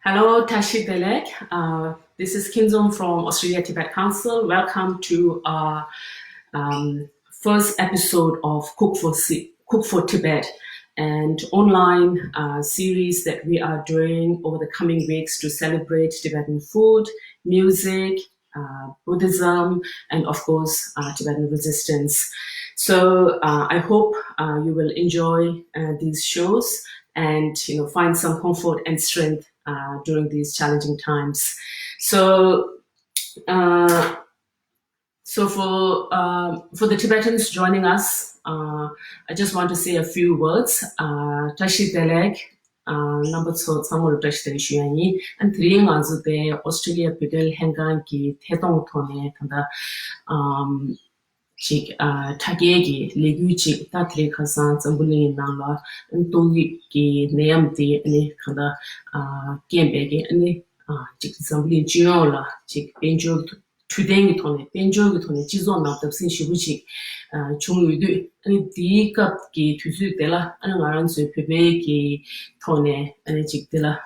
Hello, Tashi Belek. This is Kyinzom from Australia Tibet Council. Welcome to our first episode of Cook for Tibet, and online series that we are doing over the coming weeks to celebrate Tibetan food, music, Buddhism, and of course Tibetan resistance. So I hope you will enjoy these shows and find some comfort and strength during these challenging times. So for the Tibetans joining us, I just want to say a few words. Tashi Delek, number two, Samuel Tashi Delek, and three months the Australia Pidel Hengan ki Tetong Tone, and chik tagegi legu chik tatri khasan zambuli nangla ntogi ki neyam di ani khanda kembe gi ani chik zambuli jiola chik benjo tudengi tone jizo na tapsin shibu chik chungyu du ani di kap ki tusu dela ani ngaran su pepe ki tone ani chik dela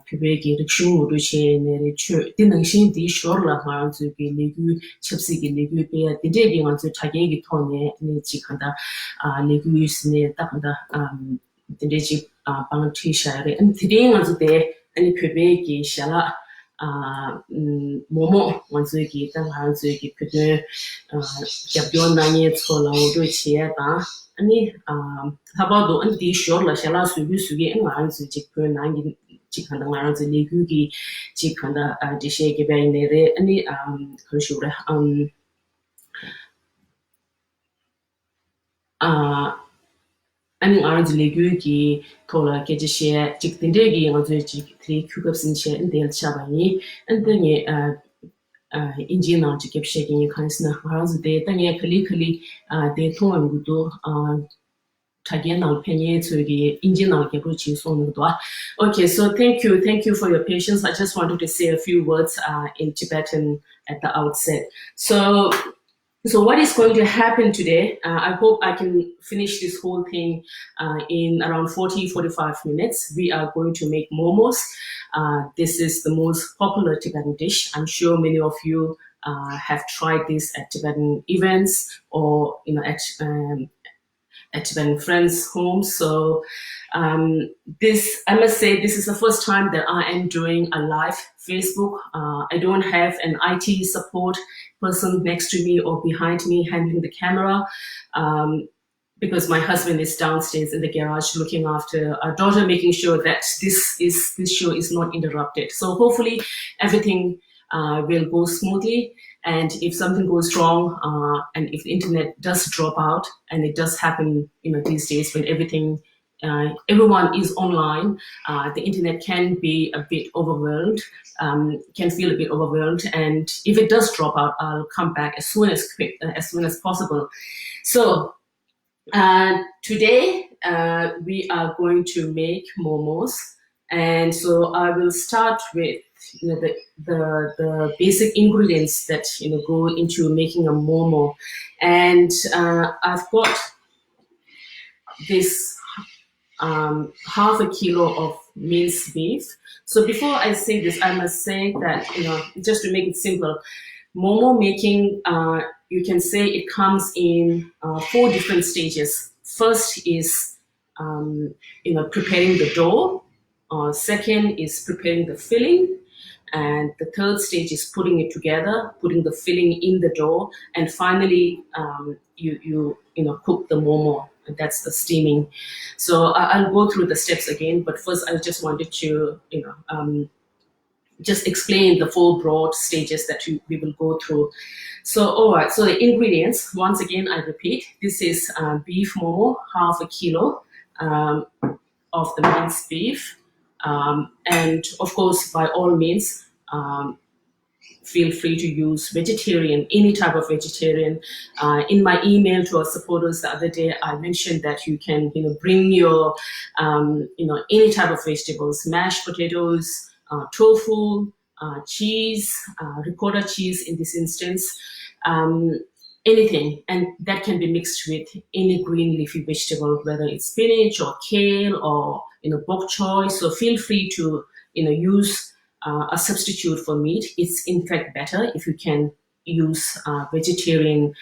pepe ki rikshu uru che nere chu di nangshin di shorla ngaran su ki legu chepsi ki legu pe ya dide ki ngaran su tagye ki tone ani chik khanda legu yusne ta khanda dide chik bang tui shayare ani dide ngaran su de ani pepe ki shala momo wanzu ki tang hanzu ki pepe gyabyo nanye chola uru che ba ani habado ani di shorla shala sugi ani hanzu chik pe nangi chik khanda ngaran zu legu ki chik khanda dishe ke bai nere ani khashura ani ngaran zu legu ki tola ke dishe chik tinde ki ngaran chik tri kyugap sinche ndel chabani andenge inji na chik kepshe ki khansna ngaran zu de tange khali de thong gudo Okay, so thank you for your patience. I just wanted to say a few words in Tibetan at the outset. So what is going to happen today? I hope I can finish this whole thing in around 40-45 minutes. We are going to make momos. This is the most popular Tibetan dish. I'm sure many of you have tried this at Tibetan events or at Tibetan friends' homes. So I must say, this is the first time that I am doing a live Facebook. I don't have an IT support person next to me or behind me handling the camera because my husband is downstairs in the garage looking after our daughter, making sure that this show is not interrupted. So hopefully everything will go smoothly. And if something goes wrong, and if the internet does drop out, and it does happen, these days when everyone is online, the internet can be a bit overwhelmed, can feel a bit overwhelmed. And if it does drop out, I'll come back as soon as possible. So today we are going to make momos, and so I will start with the basic ingredients that go into making a momo, and I've got this half a kilo of minced beef. So before I say this, I must say that just to make it simple, momo making you can say it comes in 4 different stages. First is preparing the dough. Second is preparing the filling. And the third stage is putting it together, putting the filling in the dough, and finally you cook the momo. And that's the steaming. So I'll go through the steps again, but first I just wanted to just explain the 4 broad stages that we will go through. So all right, so the ingredients, once again I repeat, this is beef momo, half a kilo of the minced beef. And of course, by all means, feel free to use vegetarian, any type of vegetarian. In my email to our supporters the other day, I mentioned that you can, bring your, any type of vegetables, mashed potatoes, tofu, cheese, ricotta cheese in this instance, anything, and that can be mixed with any green leafy vegetable, whether it's spinach or kale or bok choy. So feel free to use a substitute for meat, it's in fact better if you can use vegetarian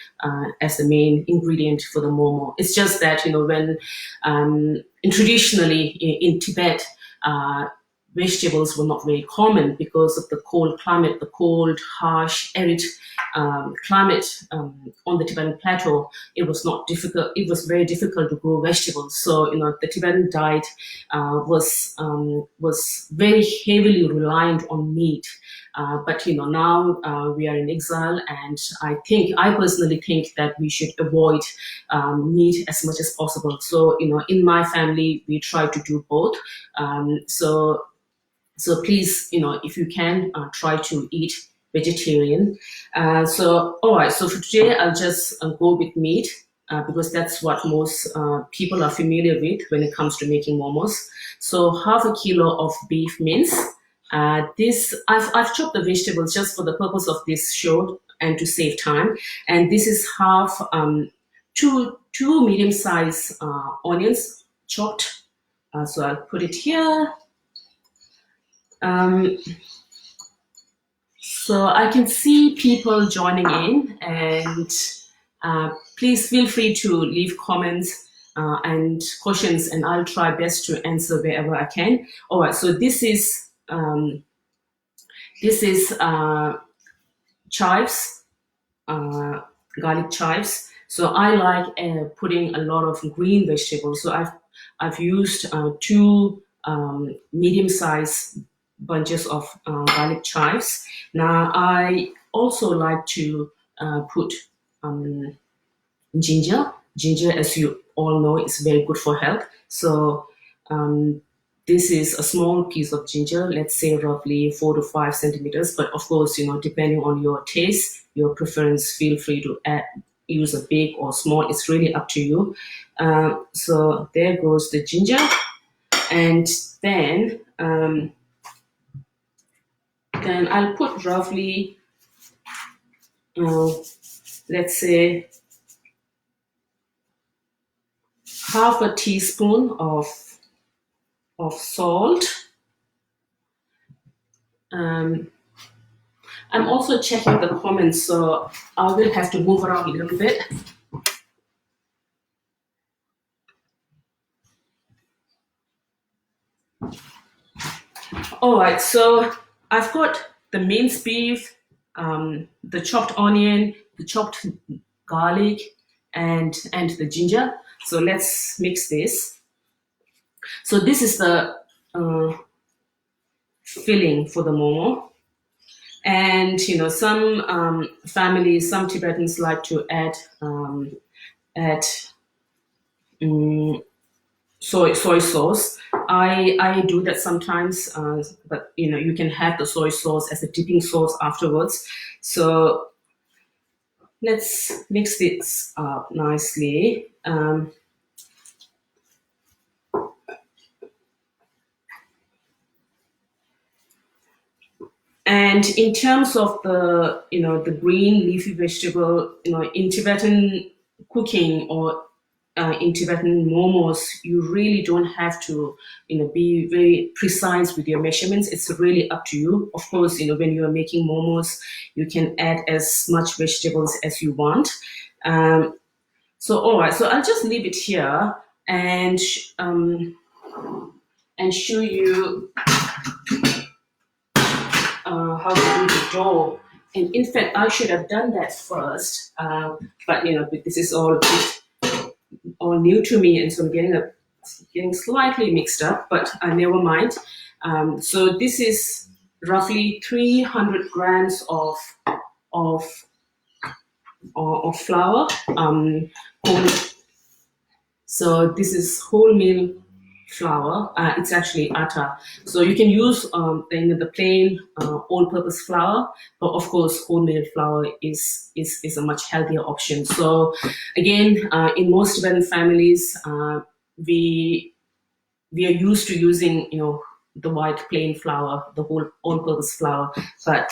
as the main ingredient for the momo. It's just that, when traditionally in Tibet, vegetables were not very common because of the cold climate, the cold, harsh, arid climate on the Tibetan plateau. It was not difficult. It was very difficult to grow vegetables. So the Tibetan diet was very heavily reliant on meat. But now we are in exile, and I personally think that we should avoid meat as much as possible. So in my family, we try to do both. So please, if you can, try to eat vegetarian. All right. So for today, I'll just go with meat because that's what most people are familiar with when it comes to making momos. So half a kilo of beef mince. This I've chopped the vegetables just for the purpose of this show and to save time. And this is half two medium-sized onions chopped. So I'll put it here. So I can see people joining in, and please feel free to leave comments and questions, and I'll try best to answer wherever I can. All right, so this is chives, garlic chives. So I like putting a lot of green vegetables. So I've used two medium-sized bunches of garlic chives. Now I also like to put ginger. Ginger, as you all know, is very good for health. So this is a small piece of ginger, let's say roughly 4 to 5 centimeters. But of course, depending on your taste, your preference, feel free to use a big or small. It's really up to you. So there goes the ginger. And then I'll put roughly, let's say, half a teaspoon of salt. I'm also checking the comments, so I will have to move around a little bit. All right, so I've got the minced beef, the chopped onion, the chopped garlic, and the ginger. So let's mix this. So this is the filling for the momo. And some families, some Tibetans like to add soy sauce. I do that sometimes, but you can have the soy sauce as a dipping sauce afterwards. So let's mix this up nicely. And in terms of the the green leafy vegetable, in Tibetan cooking or in Tibetan momos, you really don't have to be very precise with your measurements. It's really up to you. Of course, when you are making momos, you can add as much vegetables as you want. So all right, so I'll just leave it here and show you how to do the dough. And in fact, I should have done that first, but this is all new to me, and so I'm getting slightly mixed up. But never mind. So this is roughly 300 grams of flour. So this is wholemeal flour. It's actually atta. So you can use the plain all-purpose flour, but of course wholemeal flour is a much healthier option. So again, in most Tibetan families, we are used to using the white plain flour, the whole all-purpose flour, but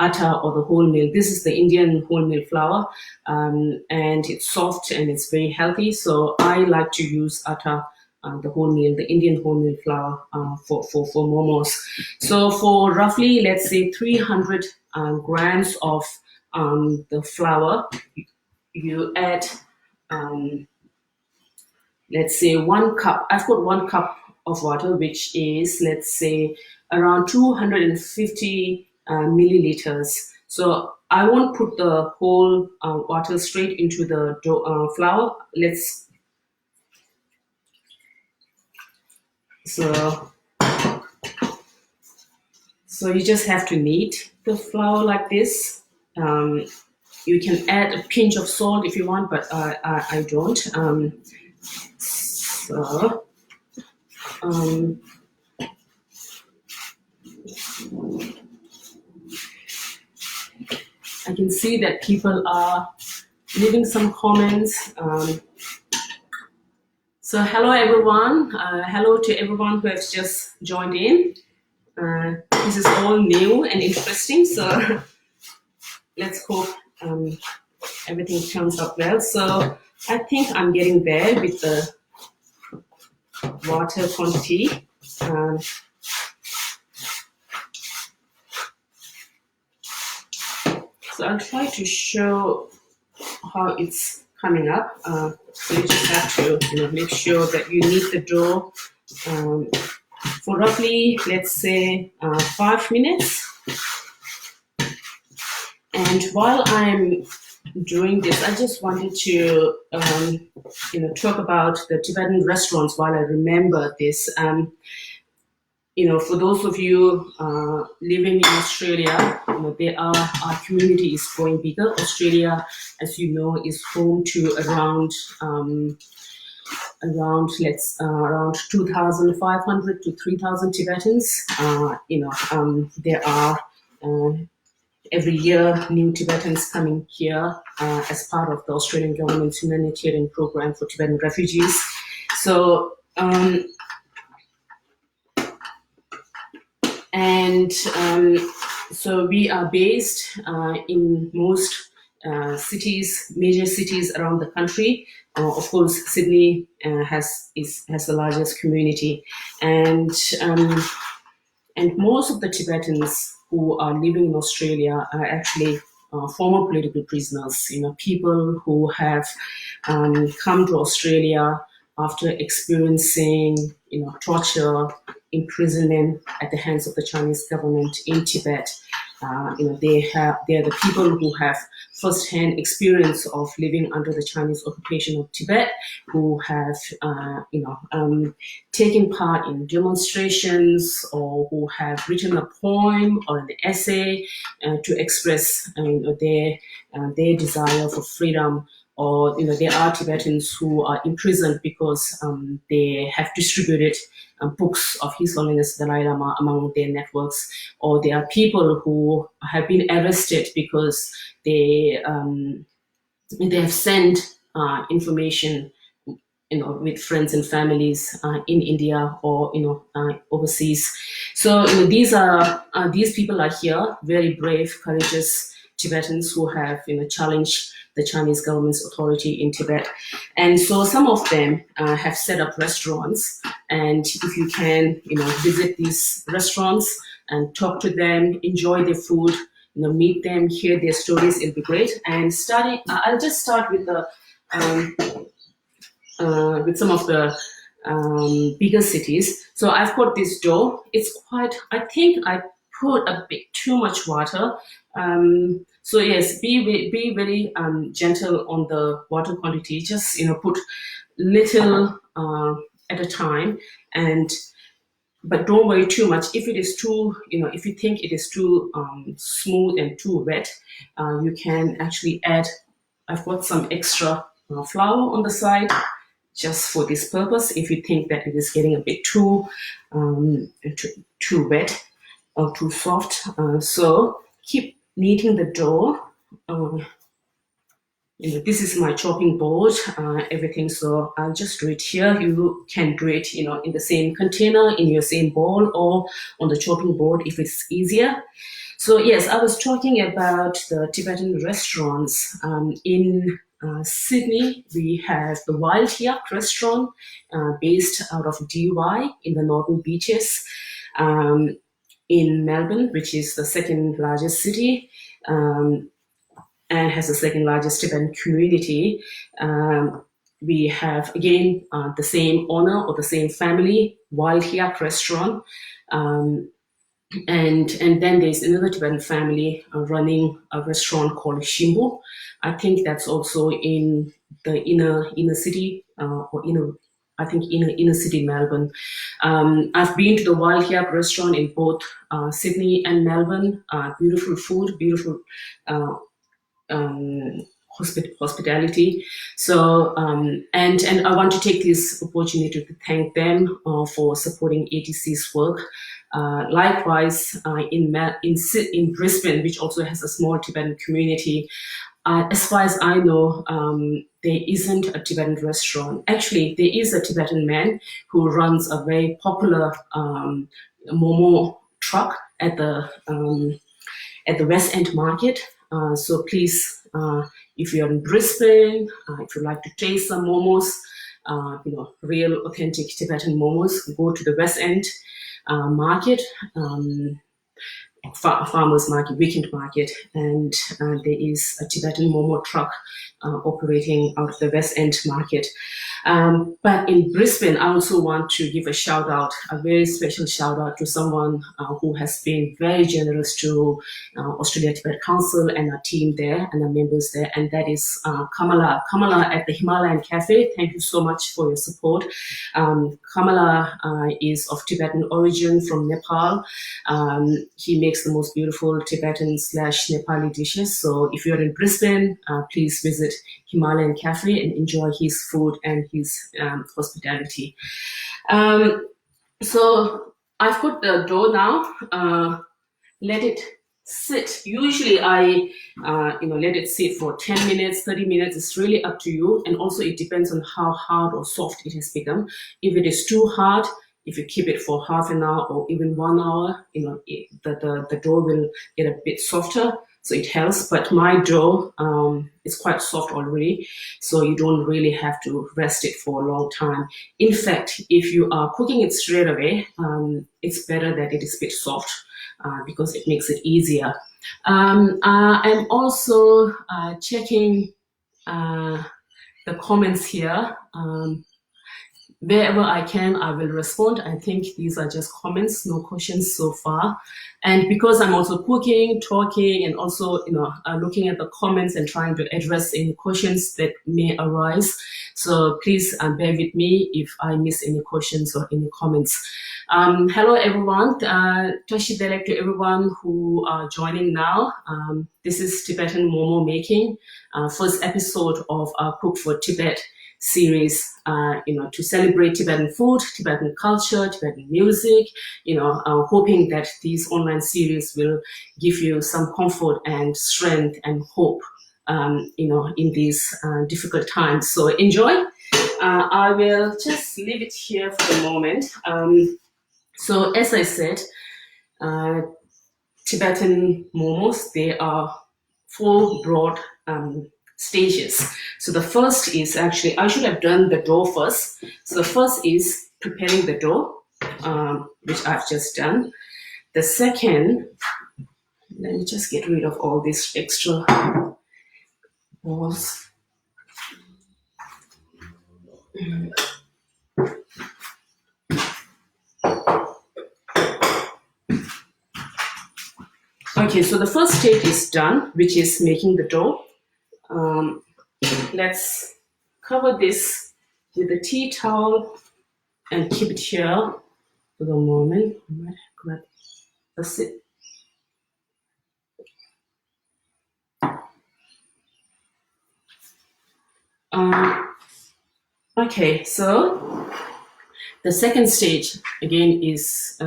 atta or the wholemeal. This is the Indian wholemeal flour, and it's soft and it's very healthy. So I like to use atta the wholemeal, the Indian wholemeal flour for momos. So for roughly, let's say 300 grams of the flour, you add, let's say 1 cup. I've got 1 cup of water, which is, let's say, around 250 milliliters. So I won't put the whole water straight into the flour. So you just have to knead the flour like this. You can add a pinch of salt if you want, but I don't. I can see that people are leaving some comments. So hello everyone. Hello to everyone who has just joined in. This is all new and interesting, so let's hope everything turns out well. So I think I'm getting there with the water quantity. So I'll try to show how it's coming up. So you just have to make sure that you knead the dough for roughly, let's say, 5 minutes. And while I'm doing this, I just wanted to talk about the Tibetan restaurants while I remember this. For those of you living in Australia, our community is growing bigger. Australia, as you know, is home to around 2,500 to 3,000 Tibetans. There are every year new Tibetans coming here as part of the Australian government's humanitarian program for Tibetan refugees. So so we are based in most major cities around the country. Of course, Sydney has the largest community, and most of the Tibetans who are living in Australia are actually former political prisoners. People who have come to Australia after experiencing torture, imprisonment at the hands of the Chinese government in Tibet. They are the people who have first-hand experience of living under the Chinese occupation of Tibet, who have taken part in demonstrations, or who have written a poem or an essay to express their desire for freedom. Or there are Tibetans who are imprisoned because they have distributed books of His Holiness the Dalai Lama among their networks, or there are people who have been arrested because they have sent information with friends and families in India or overseas. So these people are here, very brave, courageous Tibetans who have challenged the Chinese government's authority in Tibet. And so some of them have set up restaurants, and if you can visit these restaurants and talk to them, enjoy their food, meet them, hear their stories, it'll be great. And I'll just start with some of the bigger cities. So I've got this dough. It's I think I put a bit too much water. So yes, be very gentle on the water quantity. Just put little at a time, but don't worry too much. If it is too, if you think it is too smooth and too wet, you can actually add. I've got some extra flour on the side just for this purpose. If you think that it is getting a bit too wet or too soft, so keep kneading the dough. This is my chopping board, everything. So I'll just do it here. You can do it, in the same container, in your same bowl, or on the chopping board if it's easier. So yes, I was talking about the Tibetan restaurants in Sydney, we have the Wild Yak restaurant based out of DY in the Northern Beaches. In Melbourne, which is the second largest city and has the second largest Tibetan community. We have, again, the same owner or the same family, Wild Yak restaurant. And then there's another Tibetan family running a restaurant called Shimbo. I think that's also in the inner city or inner city Melbourne. I've been to the Wild Yak restaurant in both Sydney and Melbourne. Beautiful food, beautiful hospitality. So and I want to take this opportunity to thank them for supporting ATC's work. Likewise, in Brisbane, which also has a small Tibetan community, as far as I know, there isn't a Tibetan restaurant. Actually, there is a Tibetan man who runs a very popular Momo truck at the West End Market. So please, if you're in Brisbane, if you'd like to taste some momos, real authentic Tibetan momos, go to the West End Market, farmers market, weekend market, and there is a Tibetan Momo truck operating out of the West End Market. But in Brisbane, I also want to give a shout out, a very special shout out to someone who has been very generous to Australia Tibet Council and our team there and our members there, and that is Kamala. Kamala at the Himalayan Cafe. Thank you so much for your support. Kamala is of Tibetan origin from Nepal. He makes the most beautiful Tibetan/Nepali dishes. So if you're in Brisbane, please visit Himalayan Cafe and enjoy his food and his hospitality. So I've put the dough now. Let it sit. Usually I let it sit for 10 minutes, 30 minutes. It's really up to you. And also it depends on how hard or soft it has become. If it is too hard, if you keep it for half an hour or even 1 hour, the dough will get a bit softer. So it helps, but my dough is quite soft already, so you don't really have to rest it for a long time. In fact, if you are cooking it straight away, it's better that it is a bit soft because it makes it easier. I'm also checking the comments here. Wherever I can, I will respond. I think these are just comments, no questions so far. And because I'm also cooking, talking, and also looking at the comments and trying to address any questions that may arise, so please bear with me if I miss any questions or any comments. Hello everyone, Tashi Delek to everyone who are joining now. This is Tibetan Momo Making, first episode of our Cook for Tibet series, to celebrate Tibetan food, Tibetan culture, Tibetan music, hoping that these online series will give you some comfort and strength and hope, in these difficult times. So enjoy. I will just leave it here for the moment. So as I said, Tibetan momos, they are 4 broad stages. So the first is actually, I should have done the dough first. So the first is preparing the dough, which I've just done. The second, let me just get rid of all these extra balls. Okay, so the first stage is done, which is making the dough. Let's cover this with a tea towel and keep it here for the moment. That's it. Okay, so the second stage again is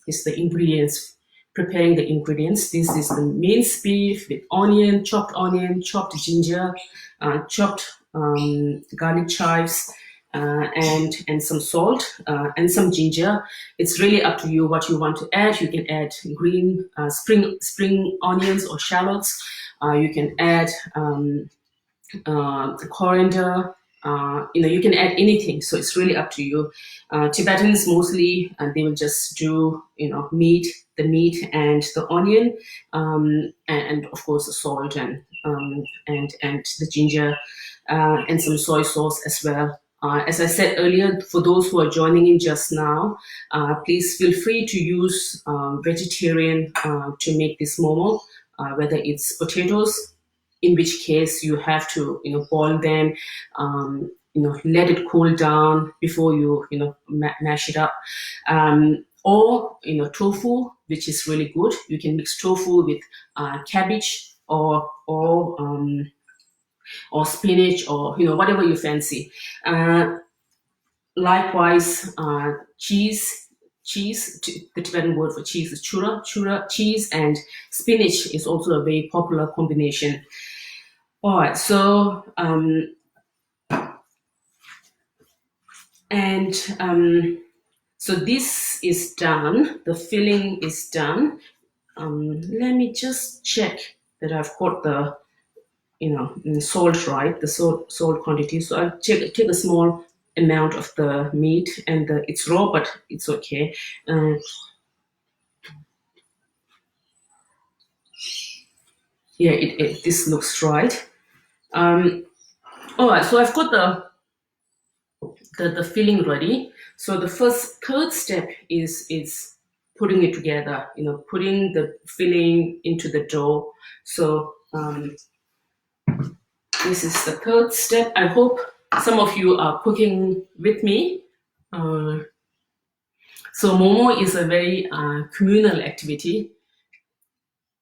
is the ingredients. Preparing the ingredients. This is the minced beef with onion, chopped ginger, chopped garlic chives, and some salt and some ginger. It's really up to you what you want to add. You can add green spring onions or shallots. You can add coriander. You can add anything, so it's really up to you. Tibetans mostly, they will just do, the meat and the onion, and of course the salt and the ginger, and some soy sauce as well. As I said earlier, for those who are joining in just now, please feel free to use vegetarian to make this momo, whether it's potatoes, in which case you have to boil them, let it cool down before you mash it up, or tofu, which is really good. You can mix tofu with cabbage or spinach, or whatever you fancy. Likewise, the Tibetan word for cheese is chura, cheese, and spinach is also a very popular combination. All right, so so this is done. The filling is done. Let me just check that I've got the salt right, the salt quantity. So I'll take a small amount of the meat, and it's raw, but it's okay. Yeah, this looks right. All right, so I've got the filling ready. So the third step is putting it together, putting the filling into the dough. So this is the third step. I hope some of you are cooking with me. So momo is a very communal activity.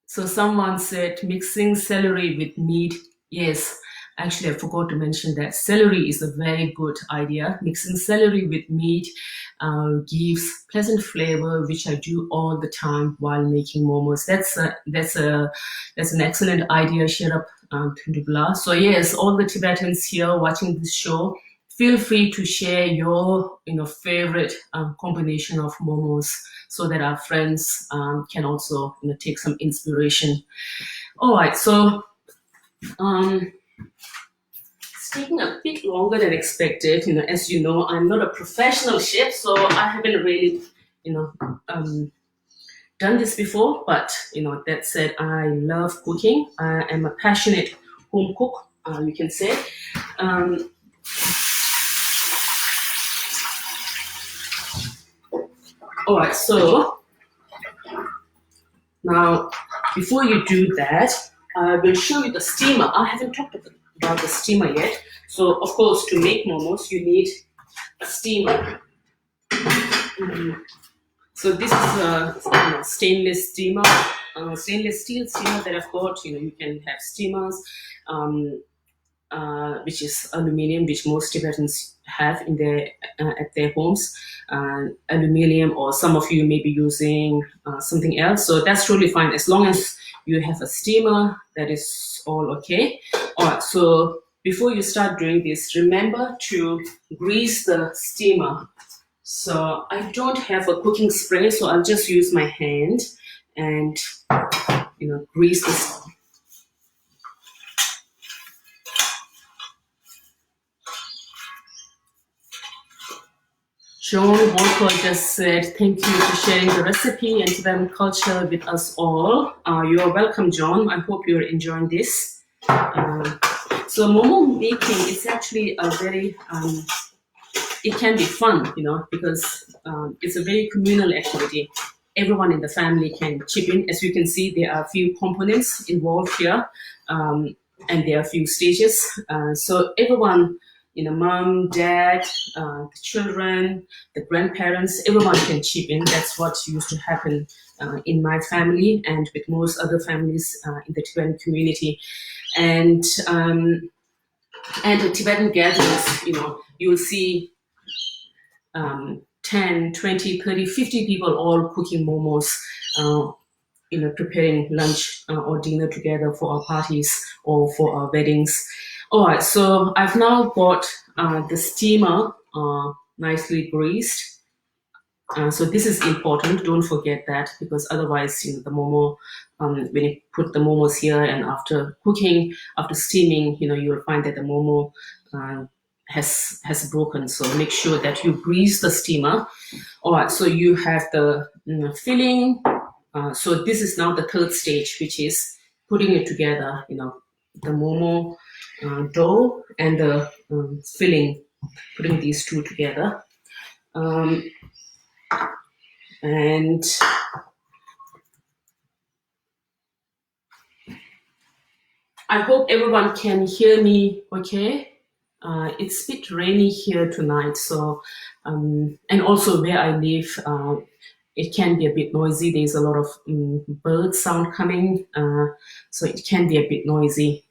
So someone said mixing celery with meat. Yes, actually I forgot to mention that celery is a very good idea. Mixing celery with meat gives pleasant flavor, which I do all the time while making momos. That's an excellent idea, Sherab Thundubla. So yes, all the Tibetans here watching this show, feel free to share your favorite combination of momos, so that our friends can also take some inspiration. All right, so it's taking a bit longer than expected. As you know, I'm not a professional chef, so I haven't really done this before. But that said, I love cooking. I am a passionate home cook, you can say. All right, so now before you do that, I will show you the steamer. I haven't talked about the steamer yet. So of course, to make momos, you need a steamer. So this is a stainless steamer, stainless steel steamer that I've got. You can have steamers, which is aluminium, which most Tibetans have in at their homes, aluminium, or some of you may be using something else. So that's really fine as long as you have a steamer. That is all okay. All right. So before you start doing this, remember to grease the steamer. So I don't have a cooking spray, so I'll just use my hand and grease this. John Walker just said, thank you for sharing the recipe and Tibetan culture with us all. You are welcome, John. I hope you're enjoying this. So momo making is actually a very, it can be fun, because it's a very communal activity. Everyone in the family can chip in. As you can see, there are a few components involved here, and there are a few stages. So everyone, mom, dad, the children, the grandparents, everyone can chip in. That's what used to happen in my family and with most other families in the Tibetan community. And the Tibetan gatherings, you'll see 10, 20, 30, 50 people all cooking momos, preparing lunch or dinner together for our parties or for our weddings. All right, so I've now got the steamer nicely greased. So this is important. Don't forget that, because otherwise, the momo, when you put the momos here and after cooking, after steaming, you'll find that the momo has broken. So make sure that you grease the steamer. All right. So you have the filling. So this is now the third stage, which is putting it together. The momo dough and the filling, putting these two together. And I hope everyone can hear me okay. It's a bit rainy here tonight, so and also where I live, it can be a bit noisy. There's a lot of bird sound coming, so it can be a bit noisy.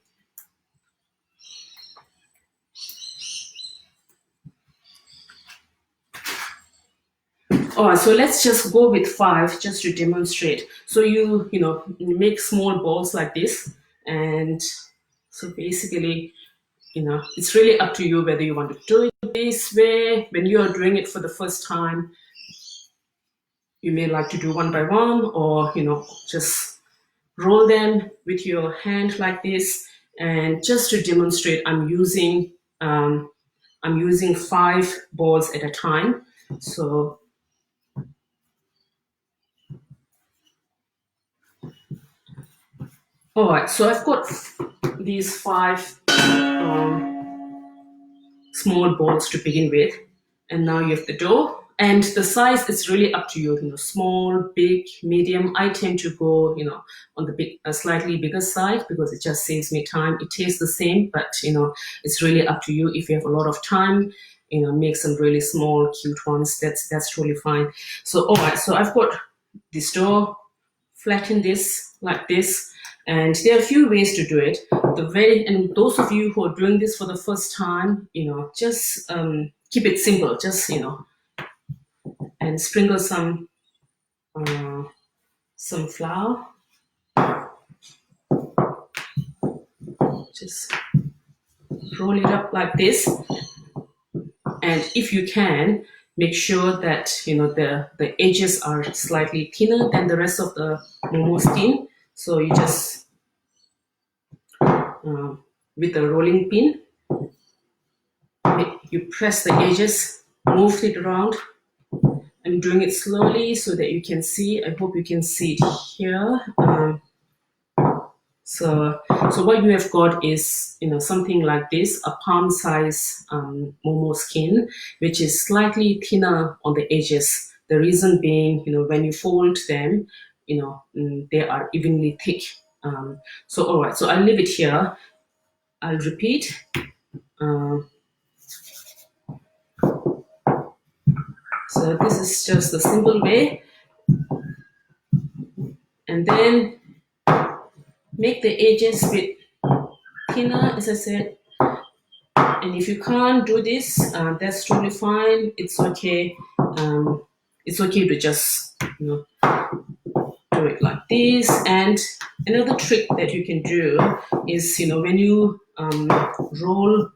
All right, so let's just go with 5 just to demonstrate. So you make small balls like this, and so basically, it's really up to you whether you want to do it this way. When you are doing it for the first time, you may like to do one by one, or just roll them with your hand like this. And just to demonstrate, I'm using 5 balls at a time. So all right, so I've got these 5 small balls to begin with, and now you have the dough. And the size is really up to you. Small, big, medium. I tend to go, on the slightly bigger side, because it just saves me time. It tastes the same, but it's really up to you. If you have a lot of time, make some really small, cute ones. That's totally fine. So all right, so I've got this dough. Flatten this like this, and there are a few ways to do it. And those of you who are doing this for the first time, just keep it simple. Just and sprinkle some flour. Just roll it up like this, and if you can, make sure that the edges are slightly thinner than the rest of the momo skin. So you just with the rolling pin, you press the edges, move it around. I'm doing it slowly so that you can see. I hope you can see it here. So what you have got is something like this, a palm size momo skin, which is slightly thinner on the edges. The reason being, when you fold them, they are evenly thick. So all right, so I'll leave it here. I'll repeat. So this is just the simple way. And then make the edges a bit thinner, as I said. And if you can't do this, that's totally fine. It's okay. It's okay to just do it like this. And another trick that you can do is when you roll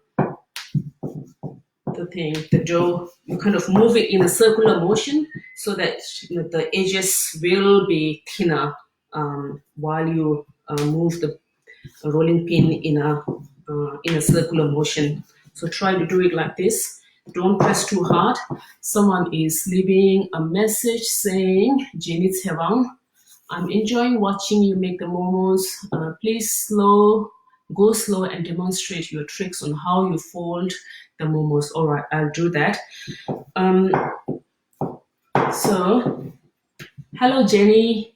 the dough, you kind of move it in a circular motion so that the edges will be thinner while you move the rolling pin in a circular motion. So try to do it like this. Don't press too hard. Someone is leaving a message saying, Jenny Tsewang, I'm enjoying watching you make the momos. Please go slow and demonstrate your tricks on how you fold the momos. All right, I'll do that. So, hello, Jenny.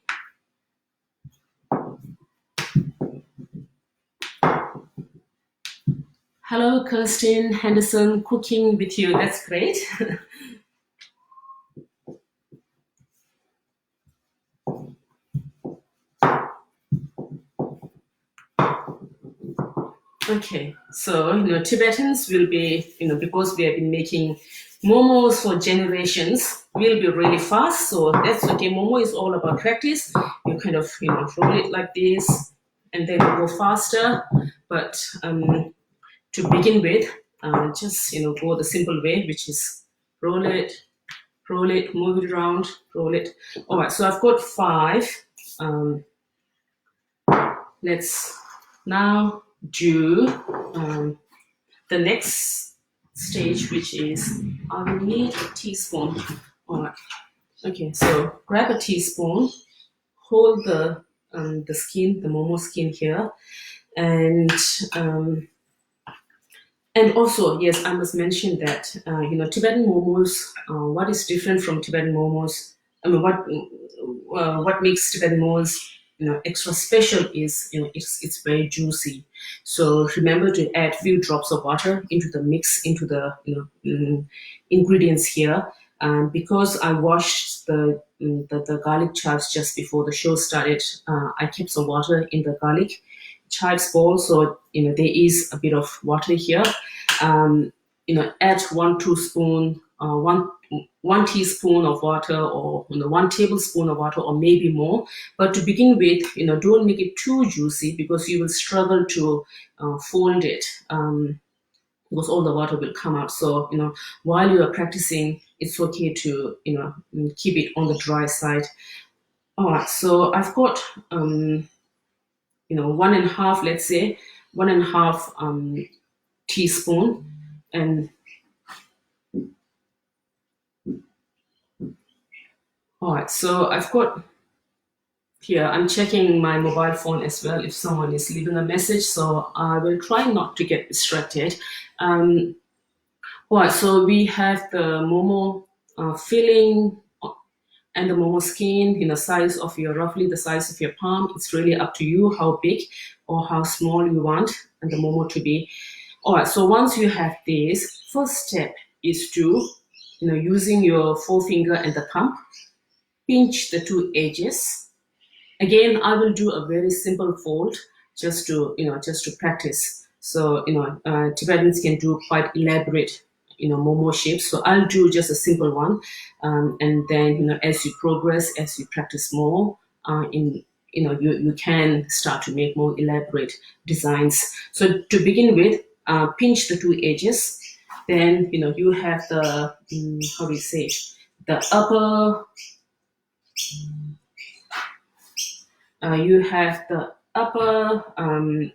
Hello, Kirsten Henderson, cooking with you. That's great. Okay, so Tibetans will be, because we have been making momos for generations, will be really fast. So that's okay. Momo is all about practice. You kind of roll it like this, and then go faster. But to begin with, just go the simple way, which is roll it, roll it, move it around, roll it. All right, so I've got 5. Let's now do the next stage, which is I will need a teaspoon. All right. Okay, so grab a teaspoon, hold the skin, the momo skin here, and also, yes, I must mention that Tibetan momos. What is different from Tibetan momos? I mean, what makes Tibetan momos extra special is it's very juicy. So remember to add few drops of water into the mix, into the ingredients here. Because I washed the garlic chives just before the show started, I kept some water in the garlic chives bowl, so there is a bit of water here. Add 1 teaspoon, one teaspoon of water, or 1 tablespoon of water, or maybe more. But to begin with, don't make it too juicy, because you will struggle to fold it. Because all the water will come out. So, while you are practicing, it's okay to, keep it on the dry side. All right, so I've got, 1.5, let's say, 1.5 teaspoon. And all right, so I've got here, I'm checking my mobile phone as well if someone is leaving a message, so I will try not to get distracted. All right, so we have the momo filling and the momo skin in the size of roughly the size of your palm. It's really up to you how big or how small you want and the momo to be. All right, so once you have this, first step is to, using your forefinger and the thumb, pinch the 2 edges. Again, I will do a very simple fold just to practice. So Tibetans can do quite elaborate momo shapes. So I'll do just a simple one, and then as you progress, as you practice more, you can start to make more elaborate designs. So to begin with, pinch the 2 edges. Then you have the how do you say, the upper. You have the upper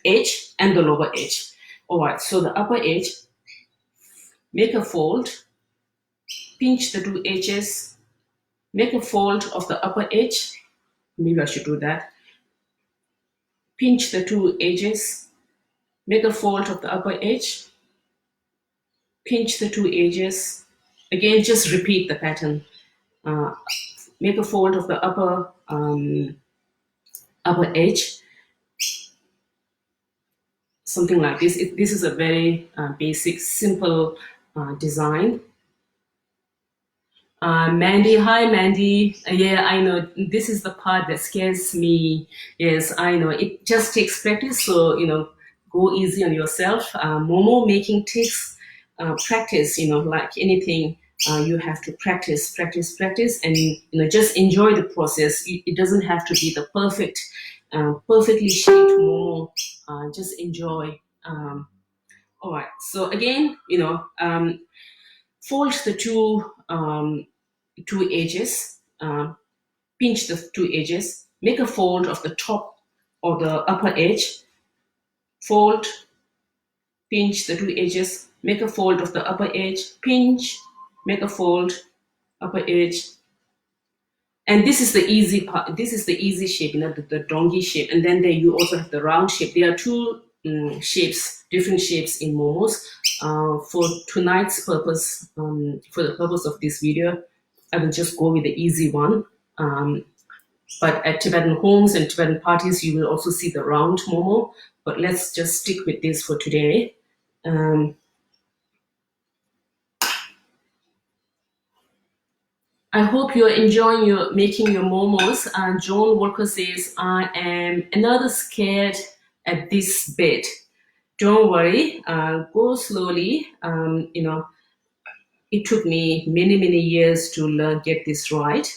edge and the lower edge. All right, so the upper edge, make a fold, pinch the 2 edges, make a fold of the upper edge. Maybe I should do that. Pinch the 2 edges, make a fold of the upper edge, pinch the 2 edges. Again, just repeat the pattern. Make a fold of the upper edge, something like this. This is a very basic, simple design. Mandy, hi Mandy. Yeah, I know this is the part that scares me. Yes, I know. It just takes practice, so go easy on yourself. Momo making takes practice. Like anything, you have to practice, and just enjoy the process. It doesn't have to be the perfectly shaped momo. Just enjoy. All right. So again, fold the 2 edges, pinch the 2 edges, make a fold of the top or the upper edge, fold, pinch the 2 edges, make a fold of the upper edge, pinch, make a fold, upper edge. And this is the easy part. This is the easy shape, the donkey shape. And then you also have the round shape. There are 2 shapes, different shapes in momos. For tonight's purpose, for the purpose of this video, I will just go with the easy one. But at Tibetan homes and Tibetan parties, you will also see the round momo. But let's just stick with this for today. I hope you're enjoying making your momos. Joan Walker says, I am another scared at this bit. Don't worry, go slowly. It took me many, many years to get this right.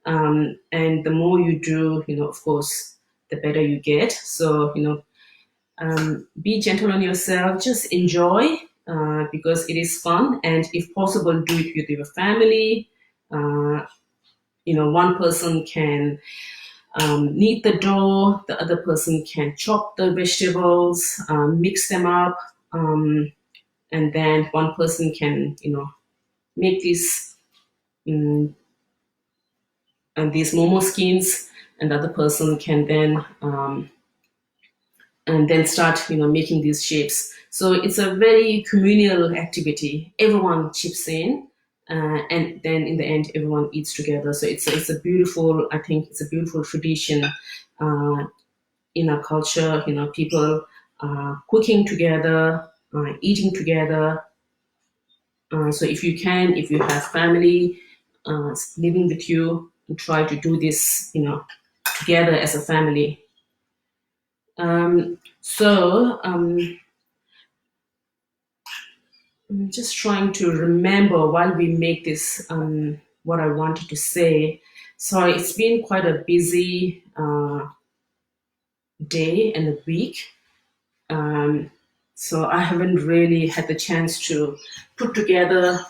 And the more you do, of course, the better you get. So, be gentle on yourself, just enjoy, because it is fun. And if possible, do it with your family. One person can knead the dough, the other person can chop the vegetables, mix them up, and then one person can, make these momo skins, and the other person can then start, making these shapes. So it's a very communal activity. Everyone chips in, and then in the end, everyone eats together. So it's a beautiful, I think it's a beautiful tradition in our culture. People cooking together, eating together. So if you have family living with you, try to do this, together as a family. I'm just trying to remember while we make this what I wanted to say. So it's been quite a busy day and a week. So I haven't really had the chance to put together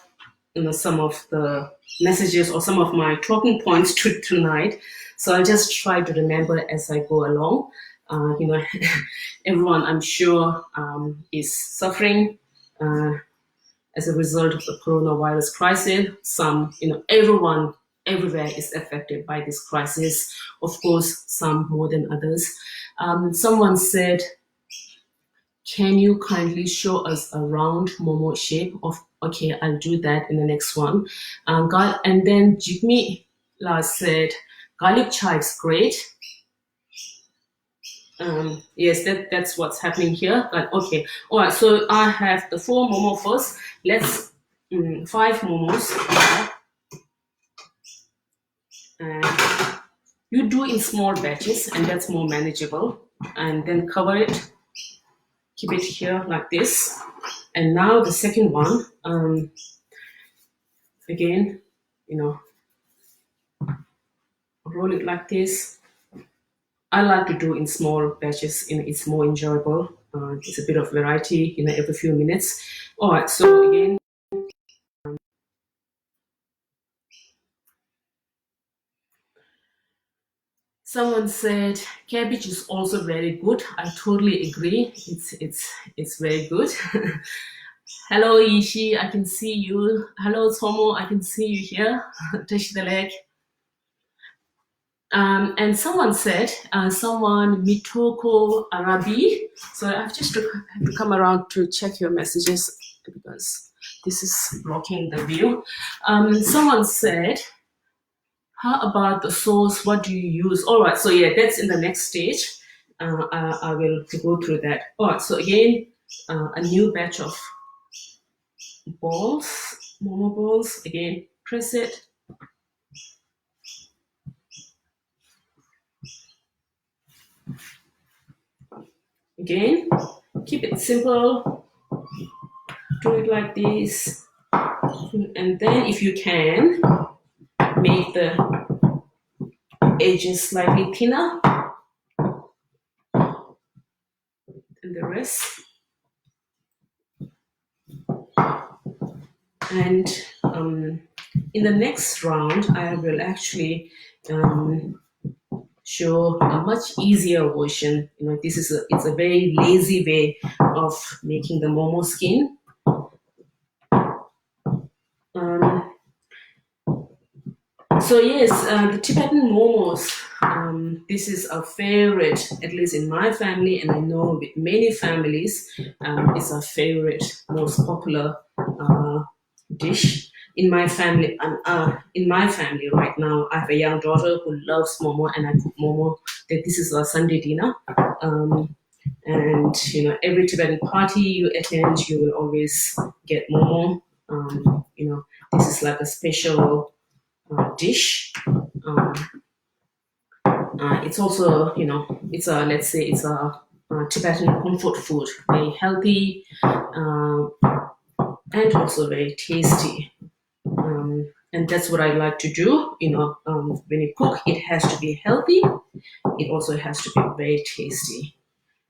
some of the messages or some of my talking points tonight. So I'll just try to remember as I go along. Everyone, I'm sure, is suffering as a result of the coronavirus crisis. Everyone everywhere is affected by this crisis. Of course, some more than others. Someone said, can you kindly show us a round momo shape of, okay, I'll do that in the next one. And then Jigme said, garlic chives, great. Yes, that's what's happening here. Okay, all right, so I have the 4 momo first. Let's 5 momos. And you do in small batches, and that's more manageable. And then cover it, keep it here like this. And now the second one, again, roll it like this. I like to do in small batches. It's more enjoyable. It's a bit of variety, every few minutes. All right, so again, someone said cabbage is also very good. I totally agree. It's very good. Hello Ishi, I can see you. Hello Tomo, I can see you here. Touch the leg. And someone said, Mitoko Arabi. So I have just to come around to check your messages because this is blocking the view. Someone said, how about the sauce? What do you use? All right, so yeah, that's in the next stage. I will go through that. All right, so again, a new batch of balls, momo balls. Again, press it. Again, keep it simple. Do it like this. And then if you can, make the edges slightly thinner. And the rest. And in the next round, I will actually show a much easier version. It's a very lazy way of making the momo skin. So yes, the Tibetan momos. This is a favorite, at least in my family, and I know with many families, it's a favorite, most popular dish. In my family, right now, I have a young daughter who loves momo, and I cook momo. This is our Sunday dinner. And every Tibetan party you attend, you will always get momo. This is like a special dish. It's also, it's a Tibetan comfort food, very healthy and also very tasty. And that's what I like to do. When you cook, it has to be healthy. It also has to be very tasty.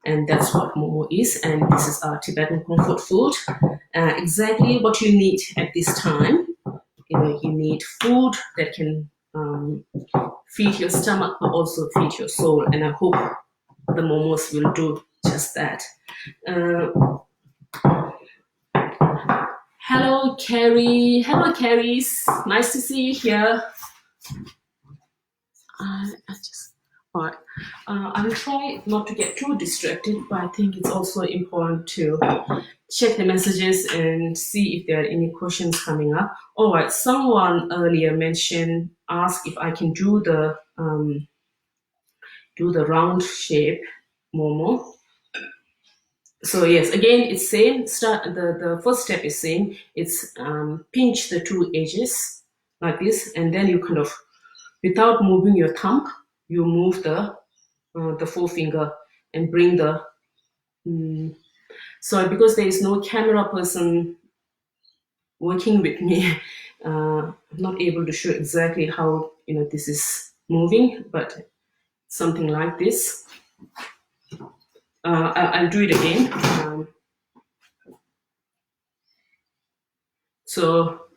And that's what momo is. And this is our Tibetan comfort food. Exactly what you need at this time. you need food that can feed your stomach, but also feed your soul. And I hope the momos will do just that. Hello, Carrie. Hello, Carries. Nice to see you here. All right. I will try not to get too distracted, but I think it's also important to check the messages and see if there are any questions coming up. All right. Someone earlier asked if I can do the round shape momo. So yes, again, it's same. The first step is same. It's pinch the two edges like this, and then you kind of, without moving your thumb, you move the forefinger and bring the. So because there is no camera person working with me, I'm not able to show exactly how this is moving, but something like this. I'll do it again. So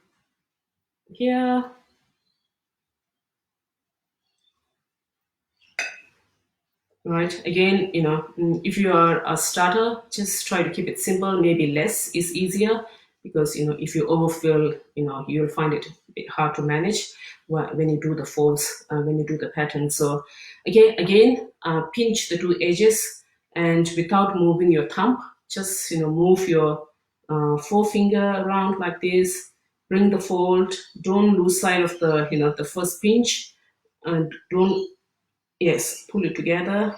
here. Right. Again, if you are a starter, just try to keep it simple. Maybe less is easier because, if you overfill, you'll find it a bit hard to manage when you do the folds, when you do the pattern. So again, pinch the two edges and without moving your thumb, just, move your forefinger around like this, bring the fold, don't lose sight of the first pinch and yes, pull it together.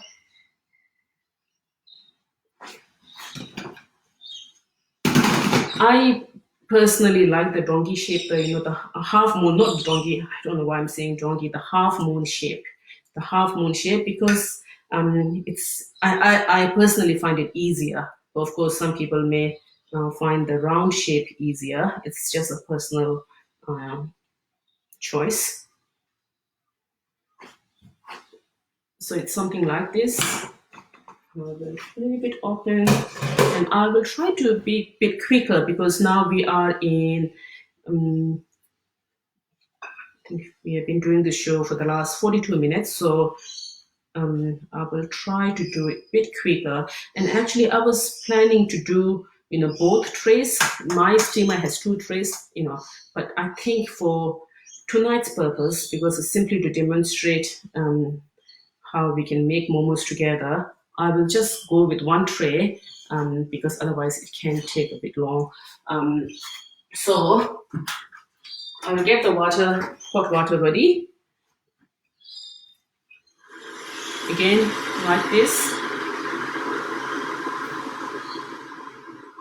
I personally like the donkey shape, the half moon, not donkey, I don't know why I'm saying donkey, the half moon shape. The half moon shape because I personally find it easier. Of course, some people may find the round shape easier. It's just a personal choice. So it's something like this. A little bit open, and I will try to be a bit quicker because now we are in. I think we have been doing the show for the last 42 minutes, so I will try to do it a bit quicker. And actually, I was planning to do both trays. My steamer has two trays, but I think for tonight's purpose, because it's simply to demonstrate how we can make momos together, I will just go with one tray because otherwise it can take a bit long. So I will get the hot water ready. Again, like this.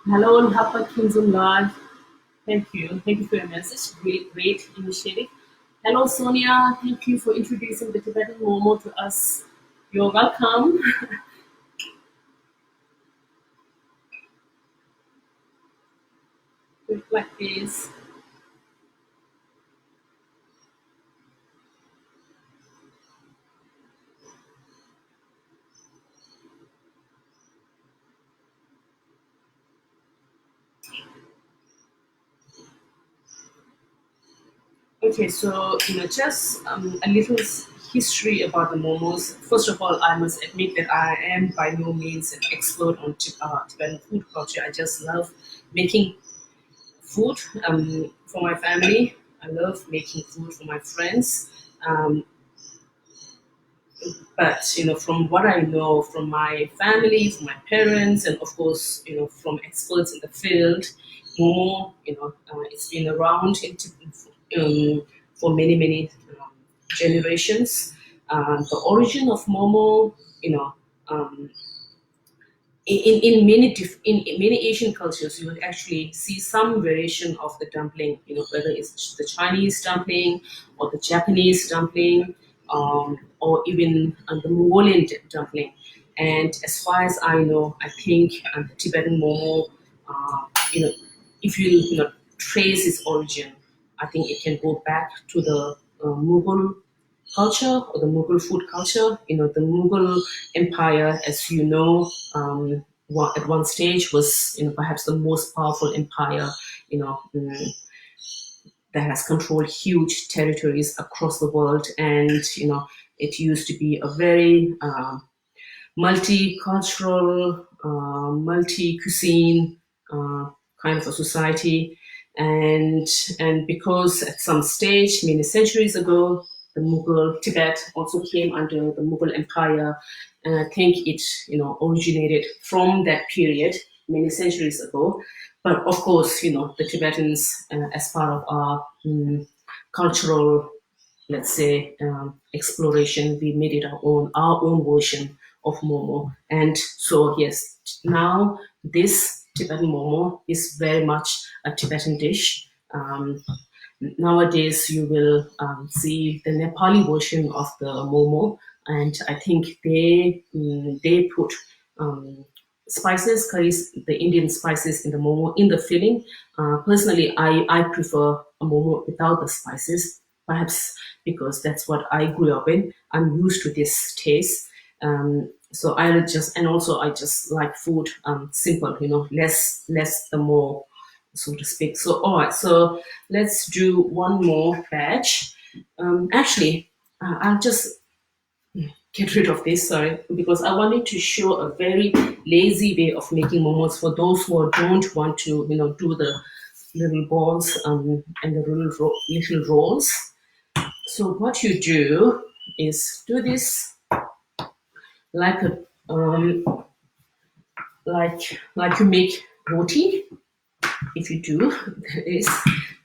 Hello, Kyinzom Dhongdue. Thank you. Thank you for your message. Really great initiative. Hello, Sonia. Thank you for introducing the Tibetan Momo to us. You're welcome. Like this. Okay, so just a little history about the momos. First of all, I must admit that I am by no means an expert on Tibetan food culture. I just love making food for my family. I love making food for my friends. But from what I know from my family, from my parents, and of course, from experts in the field, momo, it's been around for many generations. The origin of momo, um, in many Asian cultures, you would actually see some variation of the dumpling. Whether it's the Chinese dumpling or the Japanese dumpling, or even the Mongolian dumpling. And as far as I know, I think the Tibetan momo, if you trace its origin, I think it can go back to the Mughal culture or the Mughal food culture. The Mughal Empire, as you know, at one stage was perhaps the most powerful empire, that has controlled huge territories across the world, and it used to be a very multicultural, multi-cuisine kind of a society, and because at some stage, many centuries ago, the Mughal Tibet also came under the Mughal Empire, and I think it originated from that period many centuries ago. But of course, the Tibetans, as part of our cultural, let's say, exploration, we made it our own version of momo. And so yes, now this Tibetan momo is very much a Tibetan dish. Nowadays you will see the Nepali version of the momo, and I think they put spices, curries, the Indian spices in the momo, in the filling. Personally, I prefer a momo without the spices, perhaps because that's what I grew up in. I'm used to this taste. So I just like food simple, less the more, so to speak. So all right, so let's do one more batch. Actually, I'll just get rid of this, sorry, because I wanted to show a very lazy way of making momos for those who don't want to, do the little balls and the little rolls. So what you do is do this like a like you make roti. If you do, that is,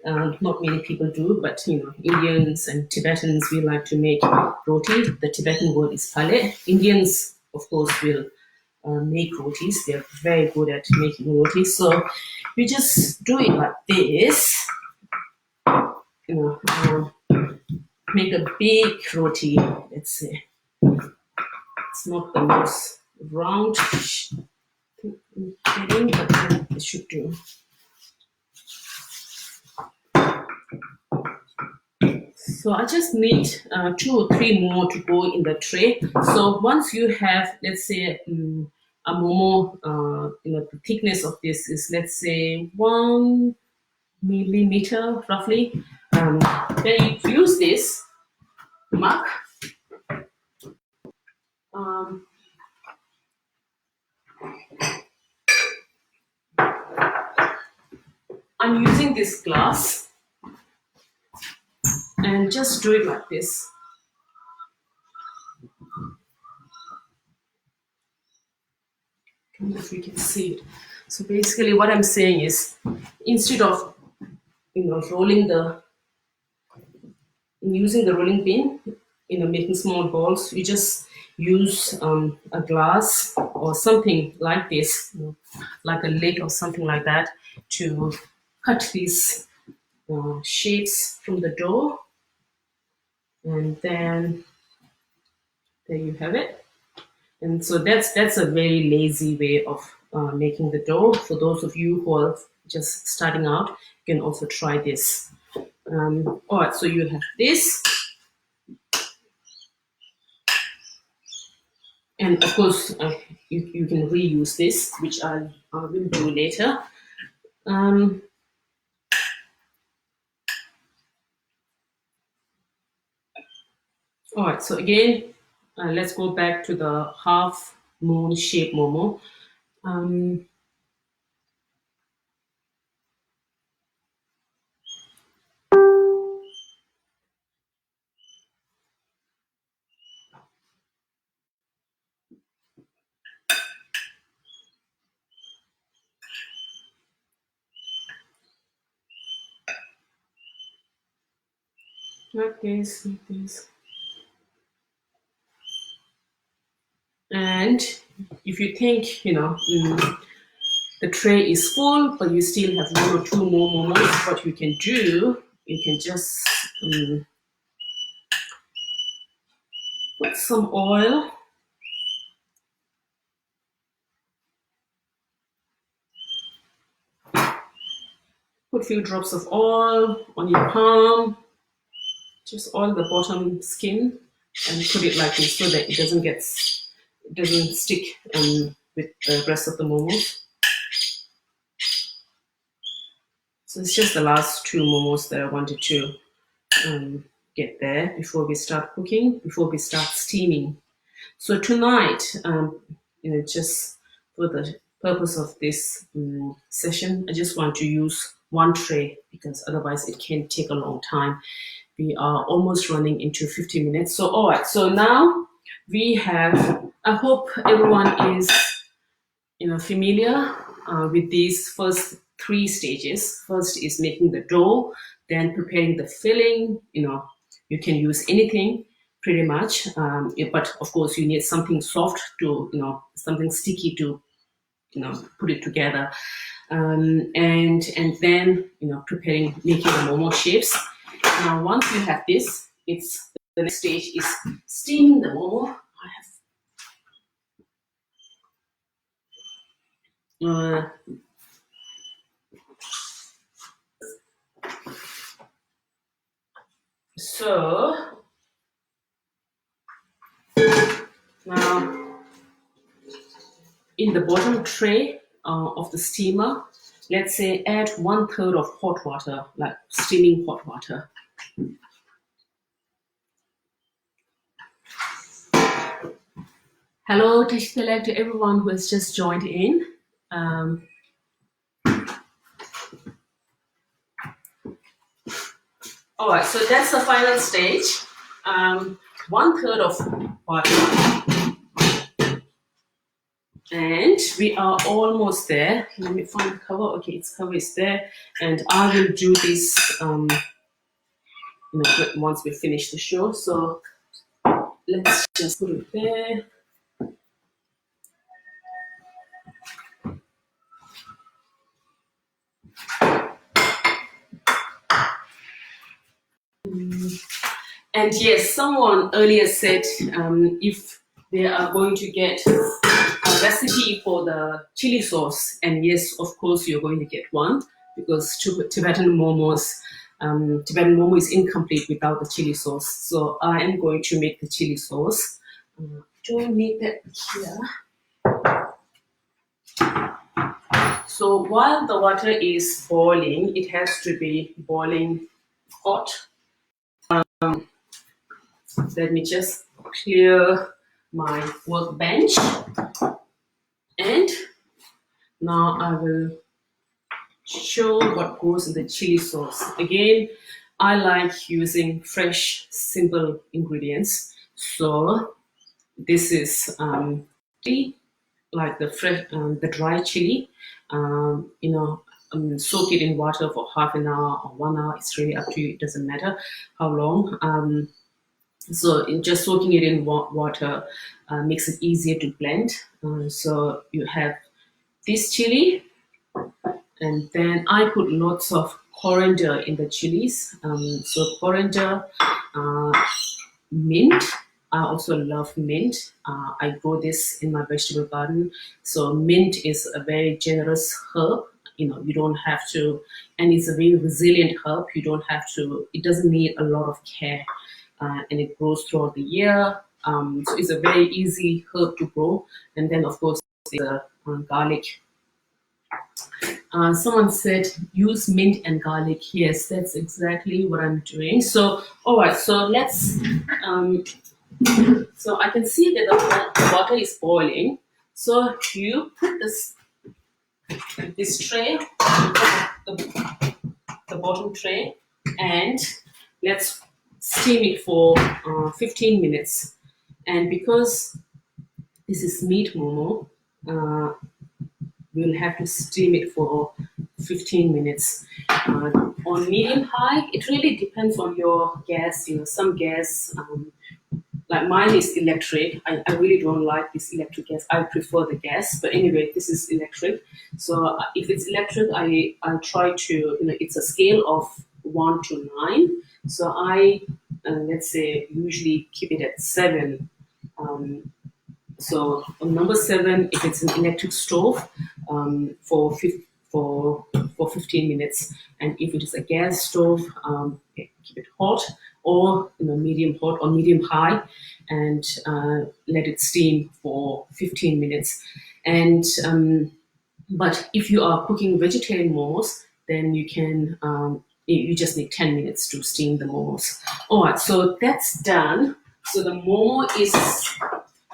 not many people do, but Indians and Tibetans, we like to make roti. The Tibetan word is pale. Indians, of course, will make rotis. They're very good at making rotis. So you just do it like this. Make a big roti. Let's say it's not the most round thing, but it should do. So I just need 2 or 3 more to go in the tray. So once you have, let's say, a momo, the thickness of this is, let's say, 1 millimeter roughly. Then you use this mug. I'm using this glass, and just do it like this. I don't know if you can see it. So basically what I'm saying is, instead of using the rolling pin, making small balls, you just use a glass or something like this, like a lid or something like that, to cut these shapes from the dough. And then there you have it. And so that's a very lazy way of making the dough. For those of you who are just starting out, you can also try this. All right, so you have this. And of course, you can reuse this, which I will do later. All right, so again, let's go back to the half moon shape momo. Like this, like this. And if you think, the tray is full, but you still have 1 or 2 more momos, what you can do, you can just put some oil. Put a few drops of oil on your palm. Just oil the bottom skin and put it like this so that it doesn't stick with the rest of the momos. So it's just the last 2 momos that I wanted to get there before we start cooking, before we start steaming. So tonight, just for the purpose of this session, I just want to use 1 tray because otherwise it can take a long time. We are almost running into 50 minutes. So all right, so now we have, I hope everyone is familiar with these first 3 stages. First is making the dough, then preparing the filling. You can use anything pretty much, but of course you need something soft to, something sticky to, put it together, and then preparing, making the momo shapes. Now once you have this, it's the next stage is steaming the momo. So now in the bottom tray of the steamer, let's say add 1/3 of hot water, like steaming hot water. Hello, Tashkala, to everyone who has just joined in. All right, so that's the final stage. 1/3 of water. And we are almost there. Let me find the cover. Okay, its cover is there. And I will do this once we finish the show. So let's just put it there. And yes, someone earlier said if they are going to get a recipe for the chili sauce, and yes, of course, you're going to get one because Tibetan momo is incomplete without the chili sauce. So I am going to make the chili sauce. Do I make that here? So while the water is boiling, it has to be boiling hot. Let me just clear my workbench, and now I will show what goes in the chili sauce. Again, I like using fresh, simple ingredients. So this is like the fresh, the dry chili. Soak it in water for half an hour or 1 hour. It's really up to you. It doesn't matter how long. So just soaking it in water makes it easier to blend. So you have this chili, and then I put lots of coriander in the chilies. So coriander, mint. I also love mint. I grow this in my vegetable garden. So mint is a very generous herb. You don't have to, and it's a very resilient herb. You don't have to, it doesn't need a lot of care. And it grows throughout the year. So it's a very easy herb to grow. And then, of course, the garlic. Someone said use mint and garlic. Yes, that's exactly what I'm doing. So, all right. So let's. So I can see that the water is boiling. So you put this tray, the bottom tray, and let's steam it for 15 minutes. And because this is meat momo, we'll have to steam it for 15 minutes. On medium high, it really depends on your gas. Some gas, like mine is electric. I really don't like this electric gas. I prefer the gas. But anyway, this is electric. So if it's electric, I try to, it's a scale of 1 to 9. So I, let's say, usually keep it at 7. So on number 7, if it's an electric stove, for 15 minutes, and if it is a gas stove, keep it hot or medium hot or medium high, and let it steam for 15 minutes. And but if you are cooking vegetarian momos, then you can, you just need 10 minutes to steam the momos. All right, so that's done. So the momo is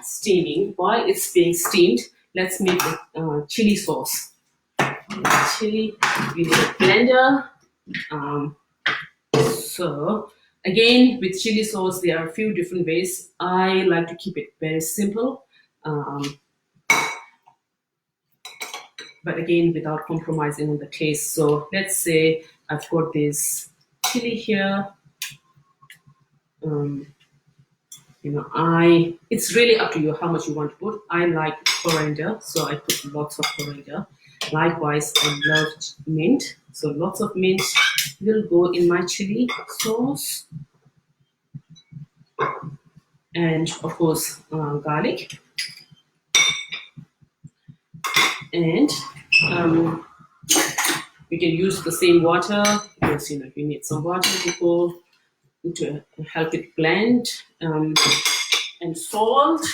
steaming. While it's being steamed, let's make the chili sauce. Chili, we need a blender. So again, with chili sauce, there are a few different ways. I like to keep it very simple, but again, without compromising on the taste. So let's say I've got this chili here. It's really up to you how much you want to put. I like coriander, so I put lots of coriander. Likewise, I love mint, so lots of mint will go in my chili sauce. And of course, garlic. And you can use the same water because you need some water to help it blend, and salt.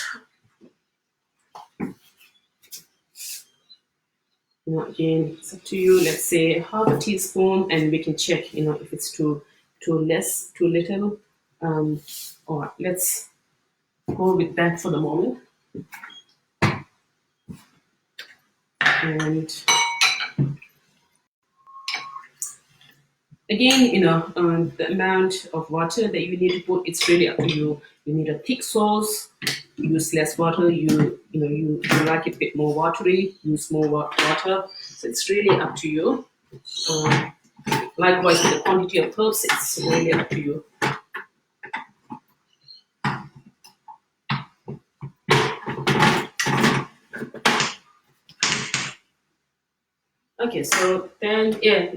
Again, it's up to you. Let's say half a teaspoon, and we can check, if it's too less, too little. Or let's go with that for the moment. And again, the amount of water that you need to put, it's really up to you. You need a thick sauce, use less water. You like it a bit more watery, use more water. So it's really up to you. Likewise, with the quantity of herbs, it's really up to you. Okay, so then, yeah.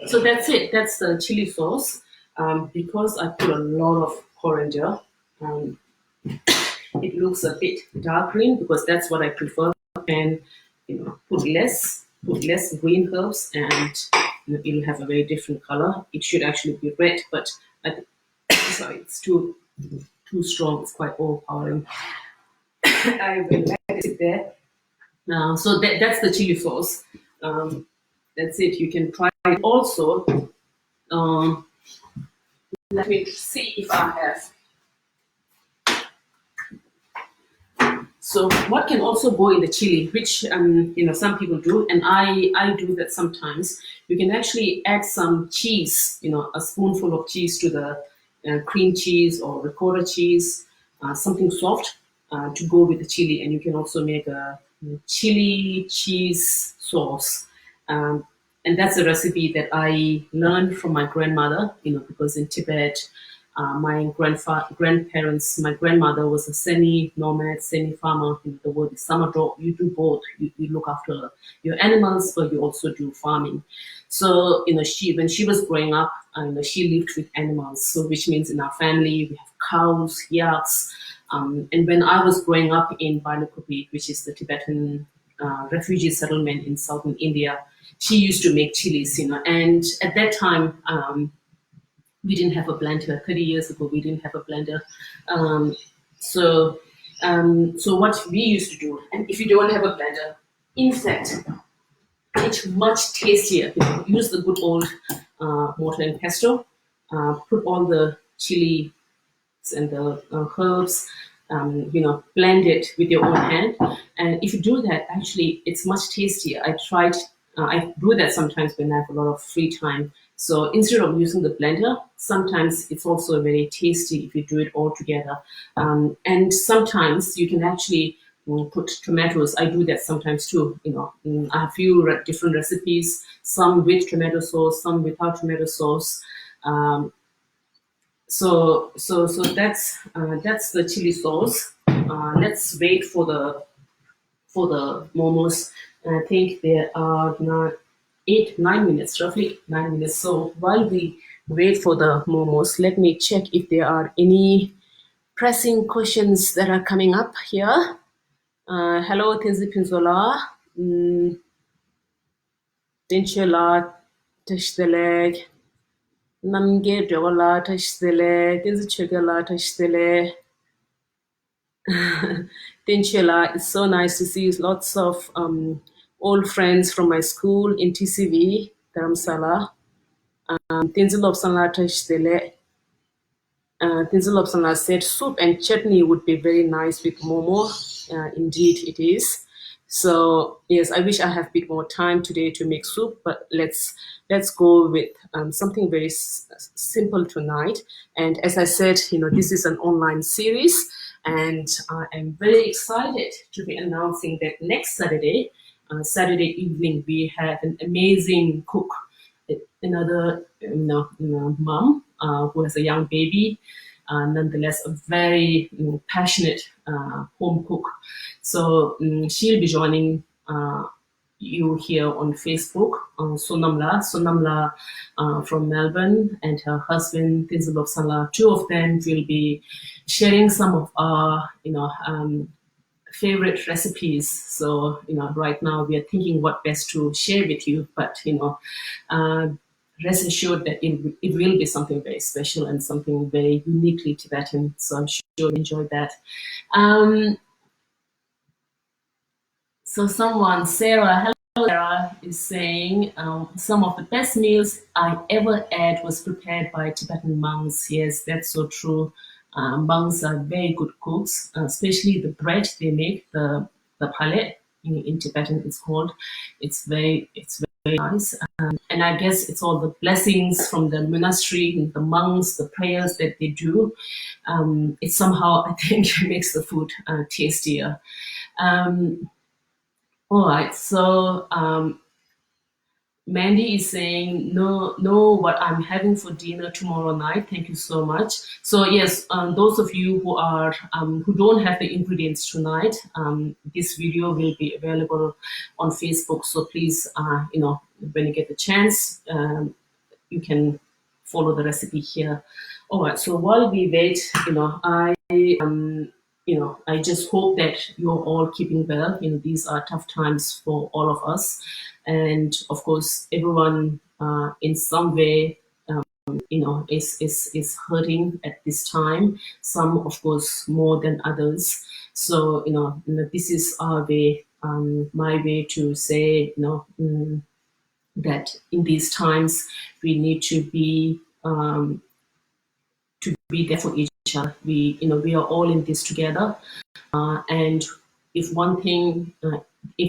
So that's it. That's the chili sauce. Because I put a lot of coriander, it looks a bit dark green because that's what I prefer. And put less green herbs, and it'll have a very different color. It should actually be red, but sorry, it's too strong. It's quite overpowering. I will let it sit there. So that's the chili sauce. That's it. You can try it also. Let me see if I have. So what can also go in the chili, which some people do, and I do that sometimes. You can actually add some cheese, a spoonful of cheese to the cream cheese or ricotta cheese, something soft to go with the chili, and you can also make a chili cheese sauce. And that's a recipe that I learned from my grandmother, because in Tibet, my grandparents, my grandmother was a semi-nomad, semi-farmer. The word is summer dog. You do both. You look after your animals, but you also do farming. So, when she was growing up, she lived with animals. So, which means in our family, we have cows, yaks. And when I was growing up in Bailakupi, which is the Tibetan refugee settlement in southern India, she used to make chilies, and at that time, we didn't have a blender. 30 years ago, we didn't have a blender. So what we used to do, and if you don't have a blender, in fact, it's much tastier. Use the good old mortar and pestle. Put all the chili and the herbs, blend it with your own hand. And if you do that, actually, it's much tastier. I do that sometimes when I have a lot of free time. So instead of using the blender, sometimes it's also very tasty if you do it all together. And sometimes you can actually put tomatoes. I do that sometimes too. I have few different recipes, some with tomato sauce, some without tomato sauce. So that's the chili sauce. Let's wait for the momos. I think there are 9 minutes, roughly 9 minutes. So while we wait for the momos, let me check if there are any pressing questions that are coming up here. Hello, Tinzi Pinzola. Tinchola Tishdeleg. Namge Dola Tishdele. Tinzi Chigala Tishdele. Tinchela, it's so nice to see lots of old friends from my school in TCV, Dharamsala. Tinzilopsala Tashdele. Tinzilopsala said soup and chutney would be very nice with momo. Indeed, it is. So yes, I wish I have a bit more time today to make soup, but let's go with something very simple tonight. And as I said, this is an online series, and I am very excited to be announcing that next Saturday, Saturday evening, we have an amazing cook, another mom who has a young baby, nonetheless a very passionate home cook. So she'll be joining you here on Facebook, Sonamla from Melbourne, and her husband Tinzilopsala. Two of them will be sharing some of our favorite recipes. So right now we are thinking what best to share with you, but rest assured that it will be something very special and something very uniquely Tibetan. So I'm sure you'll enjoy that. So Sarah, hello Sarah, is saying some of the best meals I ever ate was prepared by Tibetan monks. Yes, that's so true. Monks are very good cooks, especially the bread they make, the palet in Tibetan it's called. It's very nice. And I guess it's all the blessings from the monastery, the monks, the prayers that they do. It somehow, I think, makes the food tastier. All right, so Mandy is saying, no, what I'm having for dinner tomorrow night. Thank you so much. So yes, those of you who don't have the ingredients tonight, this video will be available on Facebook. So please, when you get the chance, you can follow the recipe here. All right. So while we wait, I just hope that you're all keeping well. These are tough times for all of us. And of course, everyone in some way, is hurting at this time. Some, of course, more than others. So, this is our way, my way to say, that in these times we need to be there for each other. We are all in this together. And if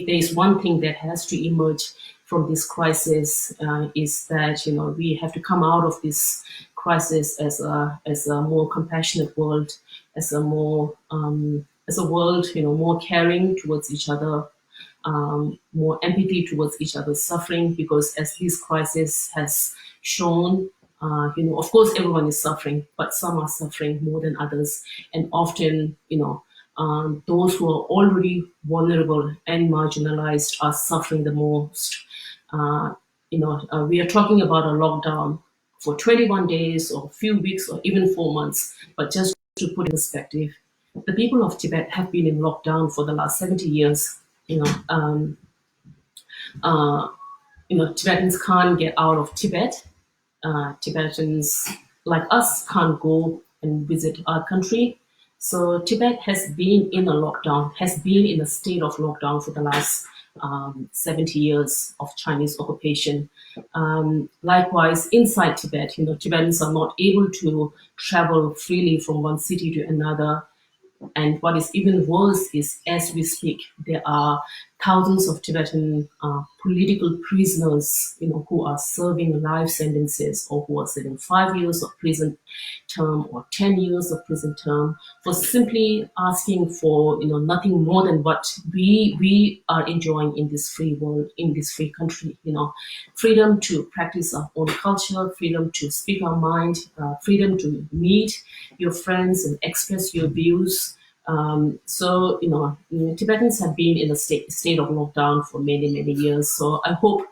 there is one thing that has to emerge from this crisis, is that we have to come out of this crisis as a more compassionate world, as a world more caring towards each other, more empathy towards each other's suffering. Because as this crisis has shown, of course everyone is suffering, but some are suffering more than others, and often those who are already vulnerable and marginalized are suffering the most. We are talking about a lockdown for 21 days or a few weeks or even 4 months. But just to put in perspective, the people of Tibet have been in lockdown for the last 70 years. Tibetans can't get out of Tibet. Tibetans like us can't go and visit our country. So Tibet has been in a state of lockdown for the last 70 years of Chinese occupation. Likewise, inside Tibet, Tibetans are not able to travel freely from one city to another. And what is even worse is, as we speak, there are thousands of Tibetan political prisoners, who are serving life sentences or who are serving 5 years of prison term or 10 years of prison term for simply asking for, nothing more than what we are enjoying in this free world, in this free country, freedom to practice our own culture, freedom to speak our mind, freedom to meet your friends and express your views. So, Tibetans have been in a state of lockdown for many, many years. So I hope,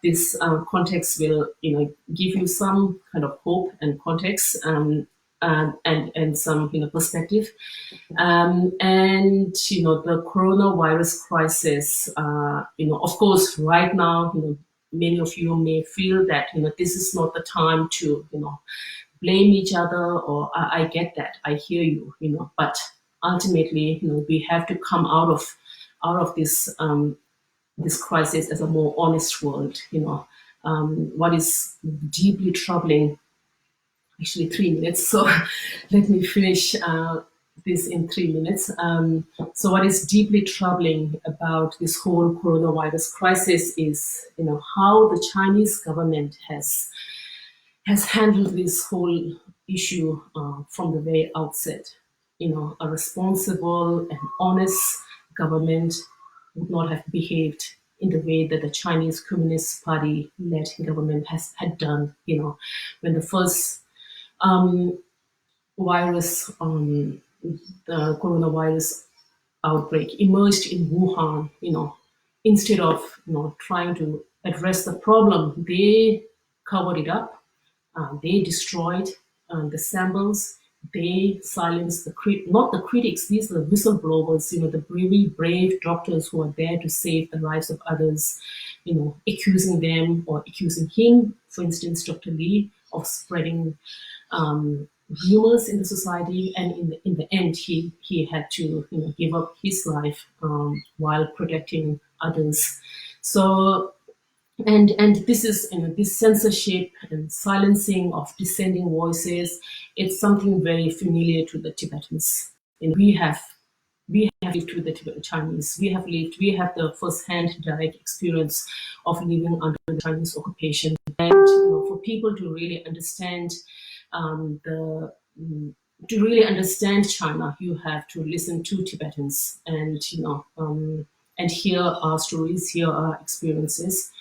this context will, give you some kind of hope and context, and some, perspective. And, the coronavirus crisis, of course, right now, many of you may feel that, this is not the time to, blame each other, or I get that, I hear you, but ultimately, we have to come out of this this crisis as a more honest world. What is deeply troubling, actually 3 minutes, so let me finish this in 3 minutes. So what is deeply troubling about this whole coronavirus crisis is, how the Chinese government has handled this whole issue from the very outset. A responsible and honest government would not have behaved in the way that the Chinese Communist Party-led government had done. When the first virus, the coronavirus outbreak emerged in Wuhan, instead of trying to address the problem, they covered it up. They destroyed the samples. They silenced not the critics. These are the whistleblowers. The really brave doctors who are there to save the lives of others. Accusing them or accusing him, for instance, Dr. Lee, of spreading rumors in the society, and in the end, he had to give up his life while protecting others. So. And this is this censorship and silencing of dissenting voices. It's something very familiar to the Tibetans. And we have lived with the Tibetan Chinese. We have the first-hand direct experience of living under the Chinese occupation. And for people to really understand China, you have to listen to Tibetans and hear our stories, hear our experiences.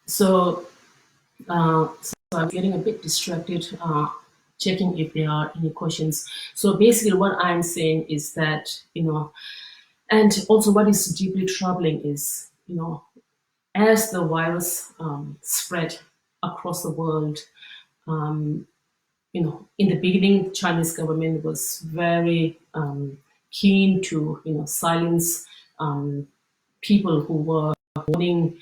So I'm getting a bit distracted, checking if there are any questions. So basically what I'm saying is that, and also what is deeply troubling is, as the virus spread across the world, in the beginning, the Chinese government was very keen to, silence people who were warning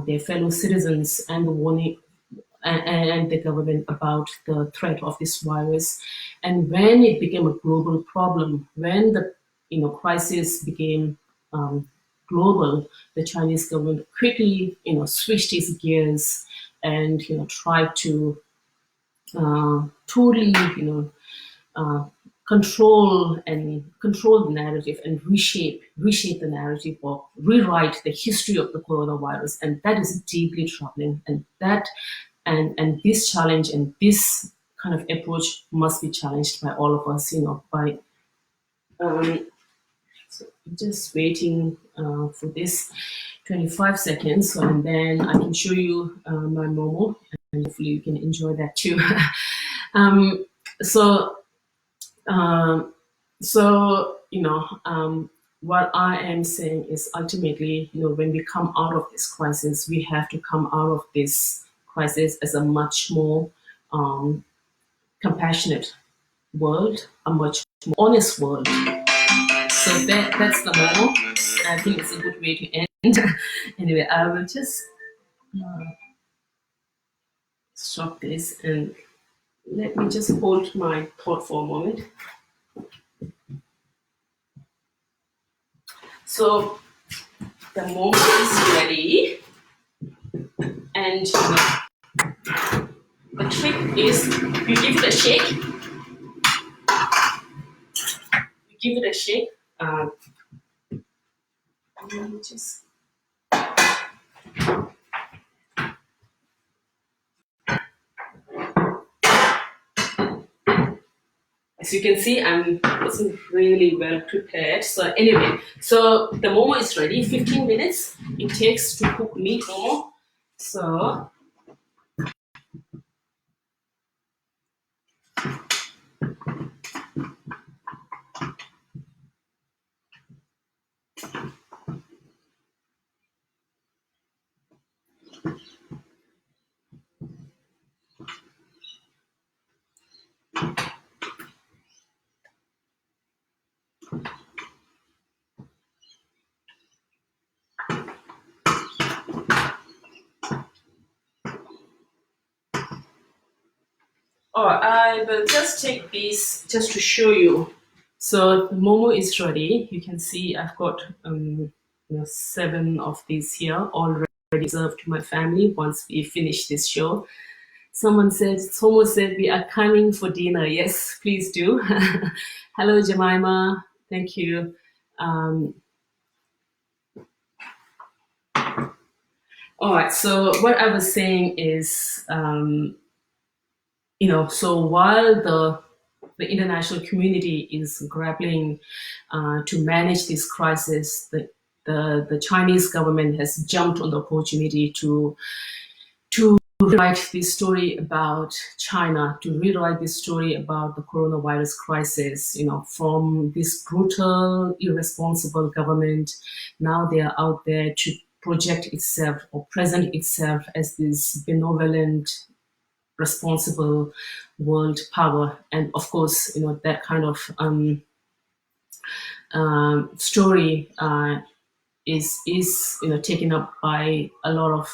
their fellow citizens and the government about the threat of this virus. And when it became a global problem, when the crisis became global, the Chinese government quickly switched its gears and tried to totally control the narrative and reshape the narrative, or rewrite the history of the coronavirus. And that is deeply troubling, and this challenge and this kind of approach must be challenged by all of us, by so I'm just waiting for this 25 seconds, and then I can show you my Momo, and hopefully you can enjoy that too. What I am saying is, ultimately, when we come out of this crisis, we have to come out of this crisis as a much more compassionate world, a much more honest world. So that's the Momo. I think it's a good way to end. Anyway, I will just stop this and let me just hold my thought for a moment. So the Momo is ready, and the trick is you give it a shake, give it a shake. Just as you can see, I wasn't really well prepared. So anyway, so the momo is ready. 15 minutes it takes to cook meat momo. So I will just take these just to show you. So the momo is ready. You can see I've got 7 of these here already served to my family once we finish this show. Someone said we are coming for dinner. Yes, please do. Hello, Jemima. Thank you. All right. So what I was saying is, so while the international community is grappling to manage this crisis, the Chinese government has jumped on the opportunity to rewrite this story about China, to rewrite this story about the coronavirus crisis. From this brutal, irresponsible government, now they are out there to project itself or present itself as this benevolent, responsible world power. And of course, that kind of story is taken up by a lot of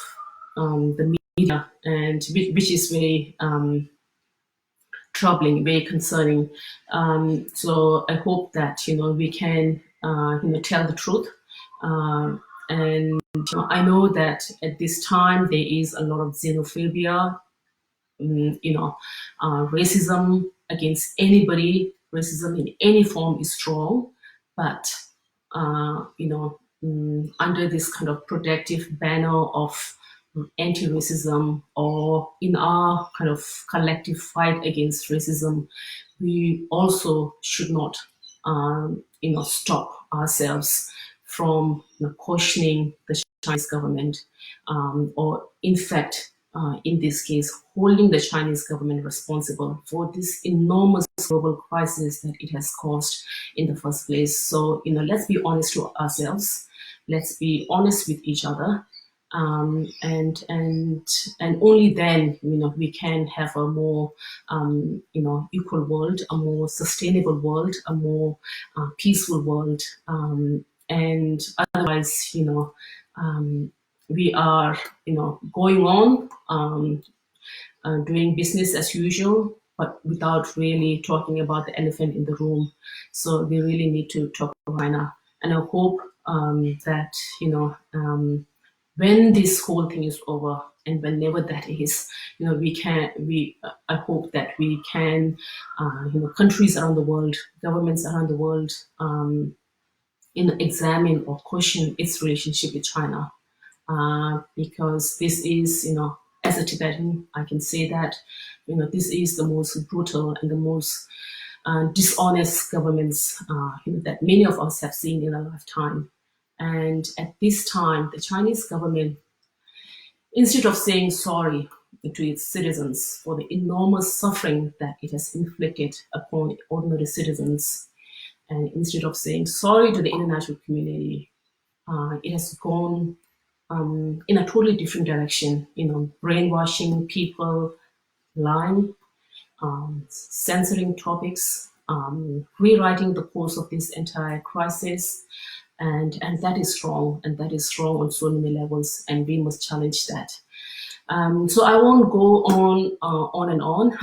the media, and which is very troubling, very concerning. So I hope that we can tell the truth. And I know that at this time there is a lot of xenophobia, racism against anybody. Racism in any form is strong, but under this kind of protective banner of anti-racism, or in our kind of collective fight against racism, we also should not stop ourselves from cautioning the Chinese government, or in fact, in this case, holding the Chinese government responsible for this enormous global crisis that it has caused in the first place. So, let's be honest to ourselves. Let's be honest with each other, and only then, we can have a more, equal world, a more sustainable world, a more peaceful world, and otherwise, we are, going on doing business as usual, but without really talking about the elephant in the room. So we really need to talk about China, and I hope that when this whole thing is over, and whenever that is, I hope that we can, countries around the world, governments around the world, examine or question its relationship with China. Because this is, as a Tibetan, I can say that, this is the most brutal and the most dishonest governments that many of us have seen in a lifetime. And at this time, the Chinese government, instead of saying sorry to its citizens for the enormous suffering that it has inflicted upon ordinary citizens, and instead of saying sorry to the international community, it has gone in a totally different direction, brainwashing people, lying, censoring topics, rewriting the course of this entire crisis. And that is wrong, and that is wrong on so many levels, and we must challenge that. So I won't go on and on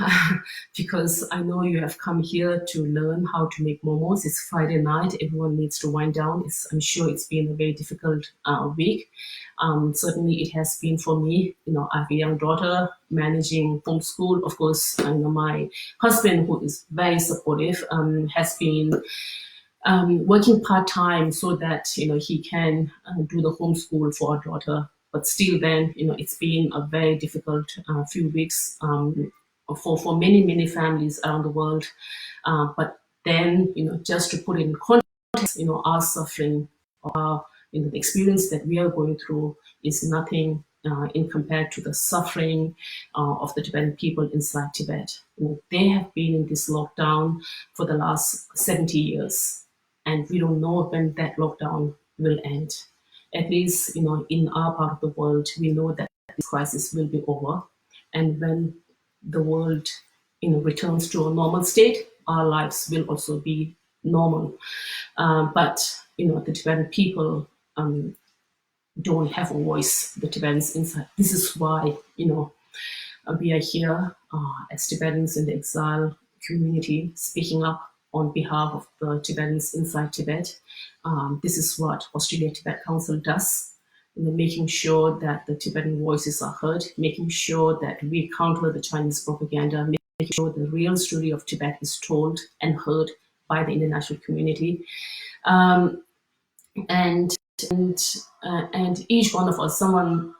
because I know you have come here to learn how to make momos. It's Friday night. Everyone needs to wind down. I'm sure it's been a very difficult week. Certainly it has been for me. I have a young daughter managing homeschool. Of course, my husband, who is very supportive, has been working part-time so that he can do the homeschool for our daughter. But still then it's been a very difficult few weeks for many families around the world. But then just to put in context, our suffering, the experience that we are going through is nothing in compared to the suffering of the Tibetan people inside Tibet. They have been in this lockdown for the last 70 years, and we don't know when that lockdown will end. At least, in our part of the world, we know that this crisis will be over, and when the world, returns to a normal state, our lives will also be normal. But the Tibetan people don't have a voice. The Tibetans inside. This is why we are here as Tibetans in the exile community, speaking up on behalf of the Tibetans inside Tibet. This is what Australia-Tibet Council does, making sure that the Tibetan voices are heard, making sure that we counter the Chinese propaganda, making sure the real story of Tibet is told and heard by the international community. And each one of us, someone.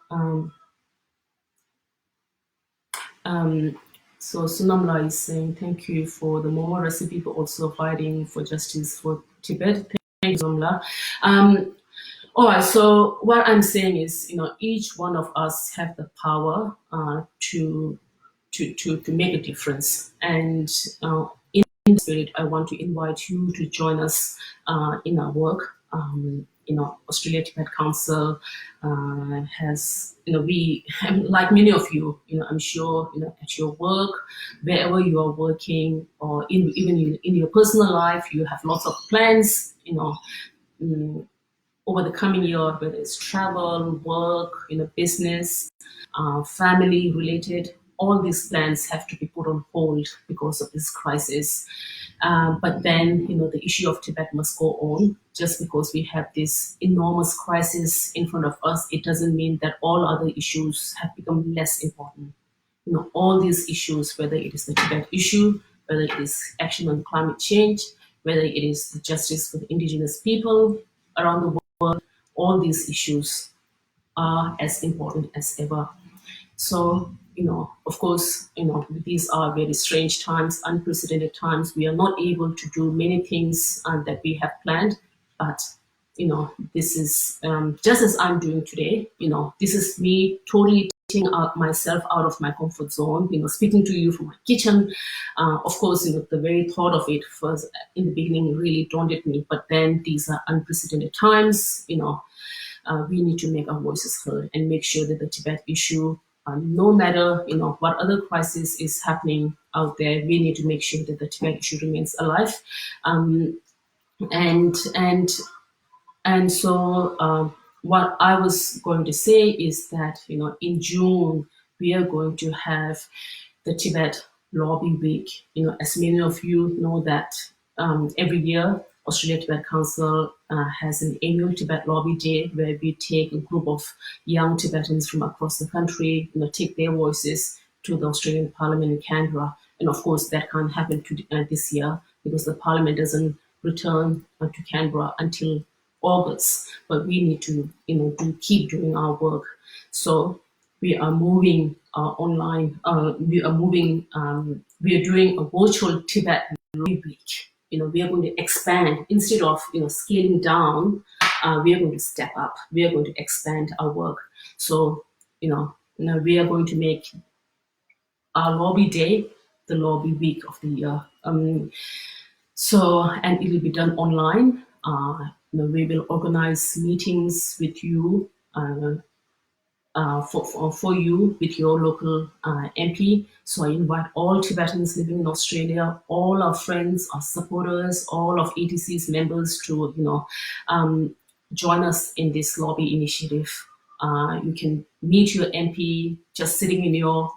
So Sunamla is saying thank you for the Momo recipe, but also fighting for justice for Tibet. Thank you, Sunamla. All right. So what I'm saying is, each one of us have the power to make a difference. And in spirit, I want to invite you to join us in our work. Australia Tibet Council has, we, like many of you, I'm sure, at your work, wherever you are working, or even in your personal life, you have lots of plans, over the coming year, whether it's travel, work, business, family related, all these plans have to be put on hold because of this crisis. But then, the issue of Tibet must go on. Just because we have this enormous crisis in front of us, it doesn't mean that all other issues have become less important. All these issues, whether it is the Tibet issue, whether it is action on climate change, whether it is the justice for the indigenous people around the world, all these issues are as important as ever. So, of course, these are very strange times, unprecedented times. We are not able to do many things that we have planned, but, this is just as I'm doing today, this is me totally taking myself out of my comfort zone, speaking to you from my kitchen. Of course, the very thought of it first in the beginning really daunted me, but then these are unprecedented times, we need to make our voices heard and make sure that the Tibet issue, no matter what other crisis is happening out there, we need to make sure that the Tibet issue remains alive. And so what I was going to say is that in June we are going to have the Tibet Lobby Week. As many of you know that every year Australia Tibet Council has an annual Tibet Lobby Day where we take a group of young Tibetans from across the country, take their voices to the Australian Parliament in Canberra. And of course, that can't happen this year because the Parliament doesn't return to Canberra until August. But we need to, keep doing our work. So we are moving online. We are doing a virtual Tibet Lobby Week. We are going to expand instead of scaling down. We are going to step up. We are going to expand our work. So we are going to make our lobby day the lobby week of the year. And it will be done online. We will organize meetings with you. For you with your local MP. So I invite all Tibetans living in Australia, all our friends, our supporters, all of ATC's members to join us in this lobby initiative. You can meet your MP just sitting in your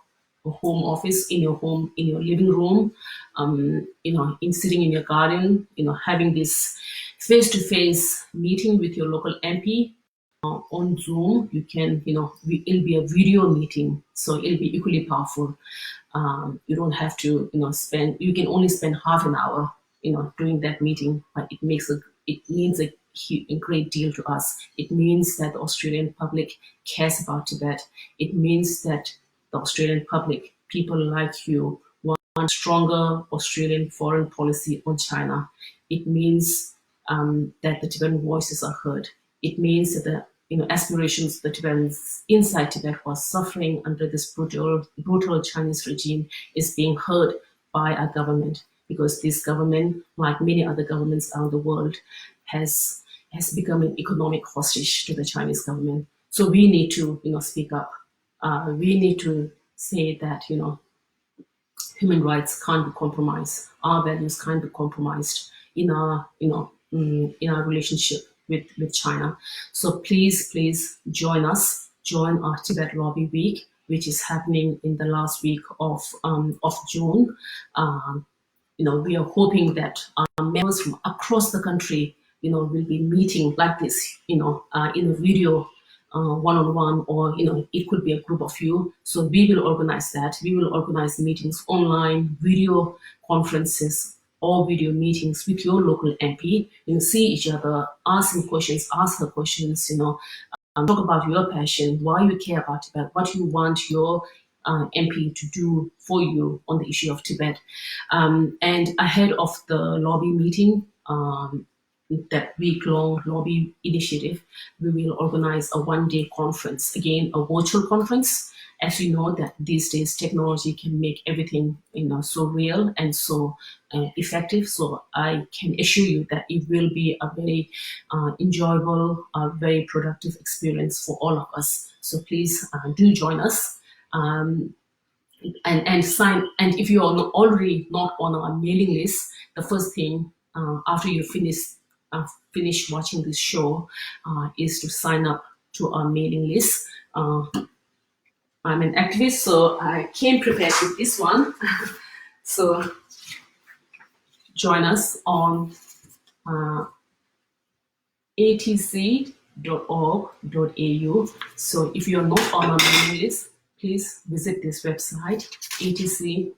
home office, in your home, in your living room, sitting in your garden, having this face-to-face meeting with your local MP. On Zoom, you can, it'll be a video meeting, so it'll be equally powerful. You don't have to, you can only spend half an hour doing that meeting, but it means a great deal to us. It means that the Australian public cares about Tibet. It means that the Australian public, people like you, want stronger Australian foreign policy on China. It means that the Tibetan voices are heard. It means that the aspirations of the Tibetans inside Tibet who are suffering under this brutal Chinese regime is being heard by our government, because this government, like many other governments around the world, has become an economic hostage to the Chinese government. So we need to speak up. We need to say that human rights can't be compromised. Our values can't be compromised in our in our relationship with China. So please join us. Join our Tibet Lobby Week, which is happening in the last week of June. We are hoping that members from across the country, will be meeting like this, in a video one-on-one, or it could be a group of you. So we will organize that. We will organize meetings online, video conferences, or video meetings with your local MP. See each other, ask him questions, ask her questions. Talk about your passion, why you care about Tibet, what you want your MP to do for you on the issue of Tibet. And ahead of the lobby meeting, that week-long lobby initiative, we will organize a one-day conference, again, a virtual conference. As you know, that these days technology can make everything so real and so effective. So I can assure you that it will be a very enjoyable, very productive experience for all of us. So please do join us. And sign. And if you are already not on our mailing list, the first thing after you finish watching this show is to sign up to our mailing list. I'm an activist, so I came prepared with this one. So join us on atc.org.au. So if you're not on our mailing list, please visit this website, atc.org.au,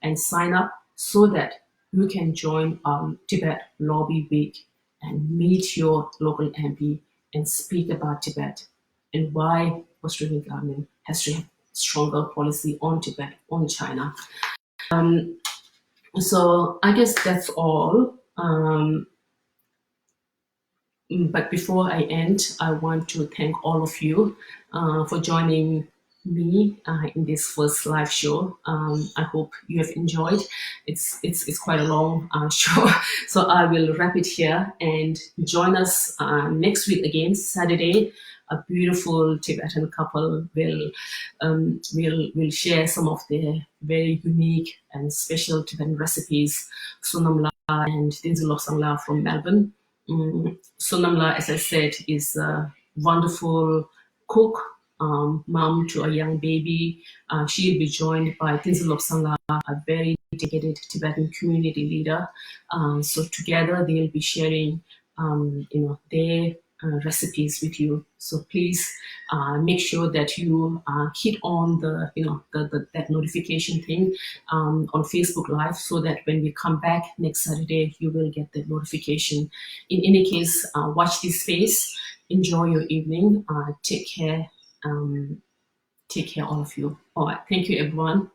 and sign up so that you can join our Tibet Lobby Week and meet your local MP and speak about Tibet and why Australian government has to have stronger policy on Tibet, on China. So I guess that's all. But before I end, I want to thank all of you for joining me in this first live show. I hope you have enjoyed. It's quite a long show, so I will wrap it here and join us next week again, Saturday. A beautiful Tibetan couple will share some of their very unique and special Tibetan recipes. Sonamla and Dinzulok from Melbourne. Sonamla, as I said, is a wonderful cook, mom to a young baby. She'll be joined by Tinzulok Sangla, a very dedicated Tibetan community leader. So together they'll be sharing, their recipes with you. So please make sure that you hit on the that notification thing on Facebook Live, so that when we come back next Saturday, you will get the notification. In any case, watch this space. Enjoy your evening. Take care. Take care, all of you. All right. Thank you, everyone.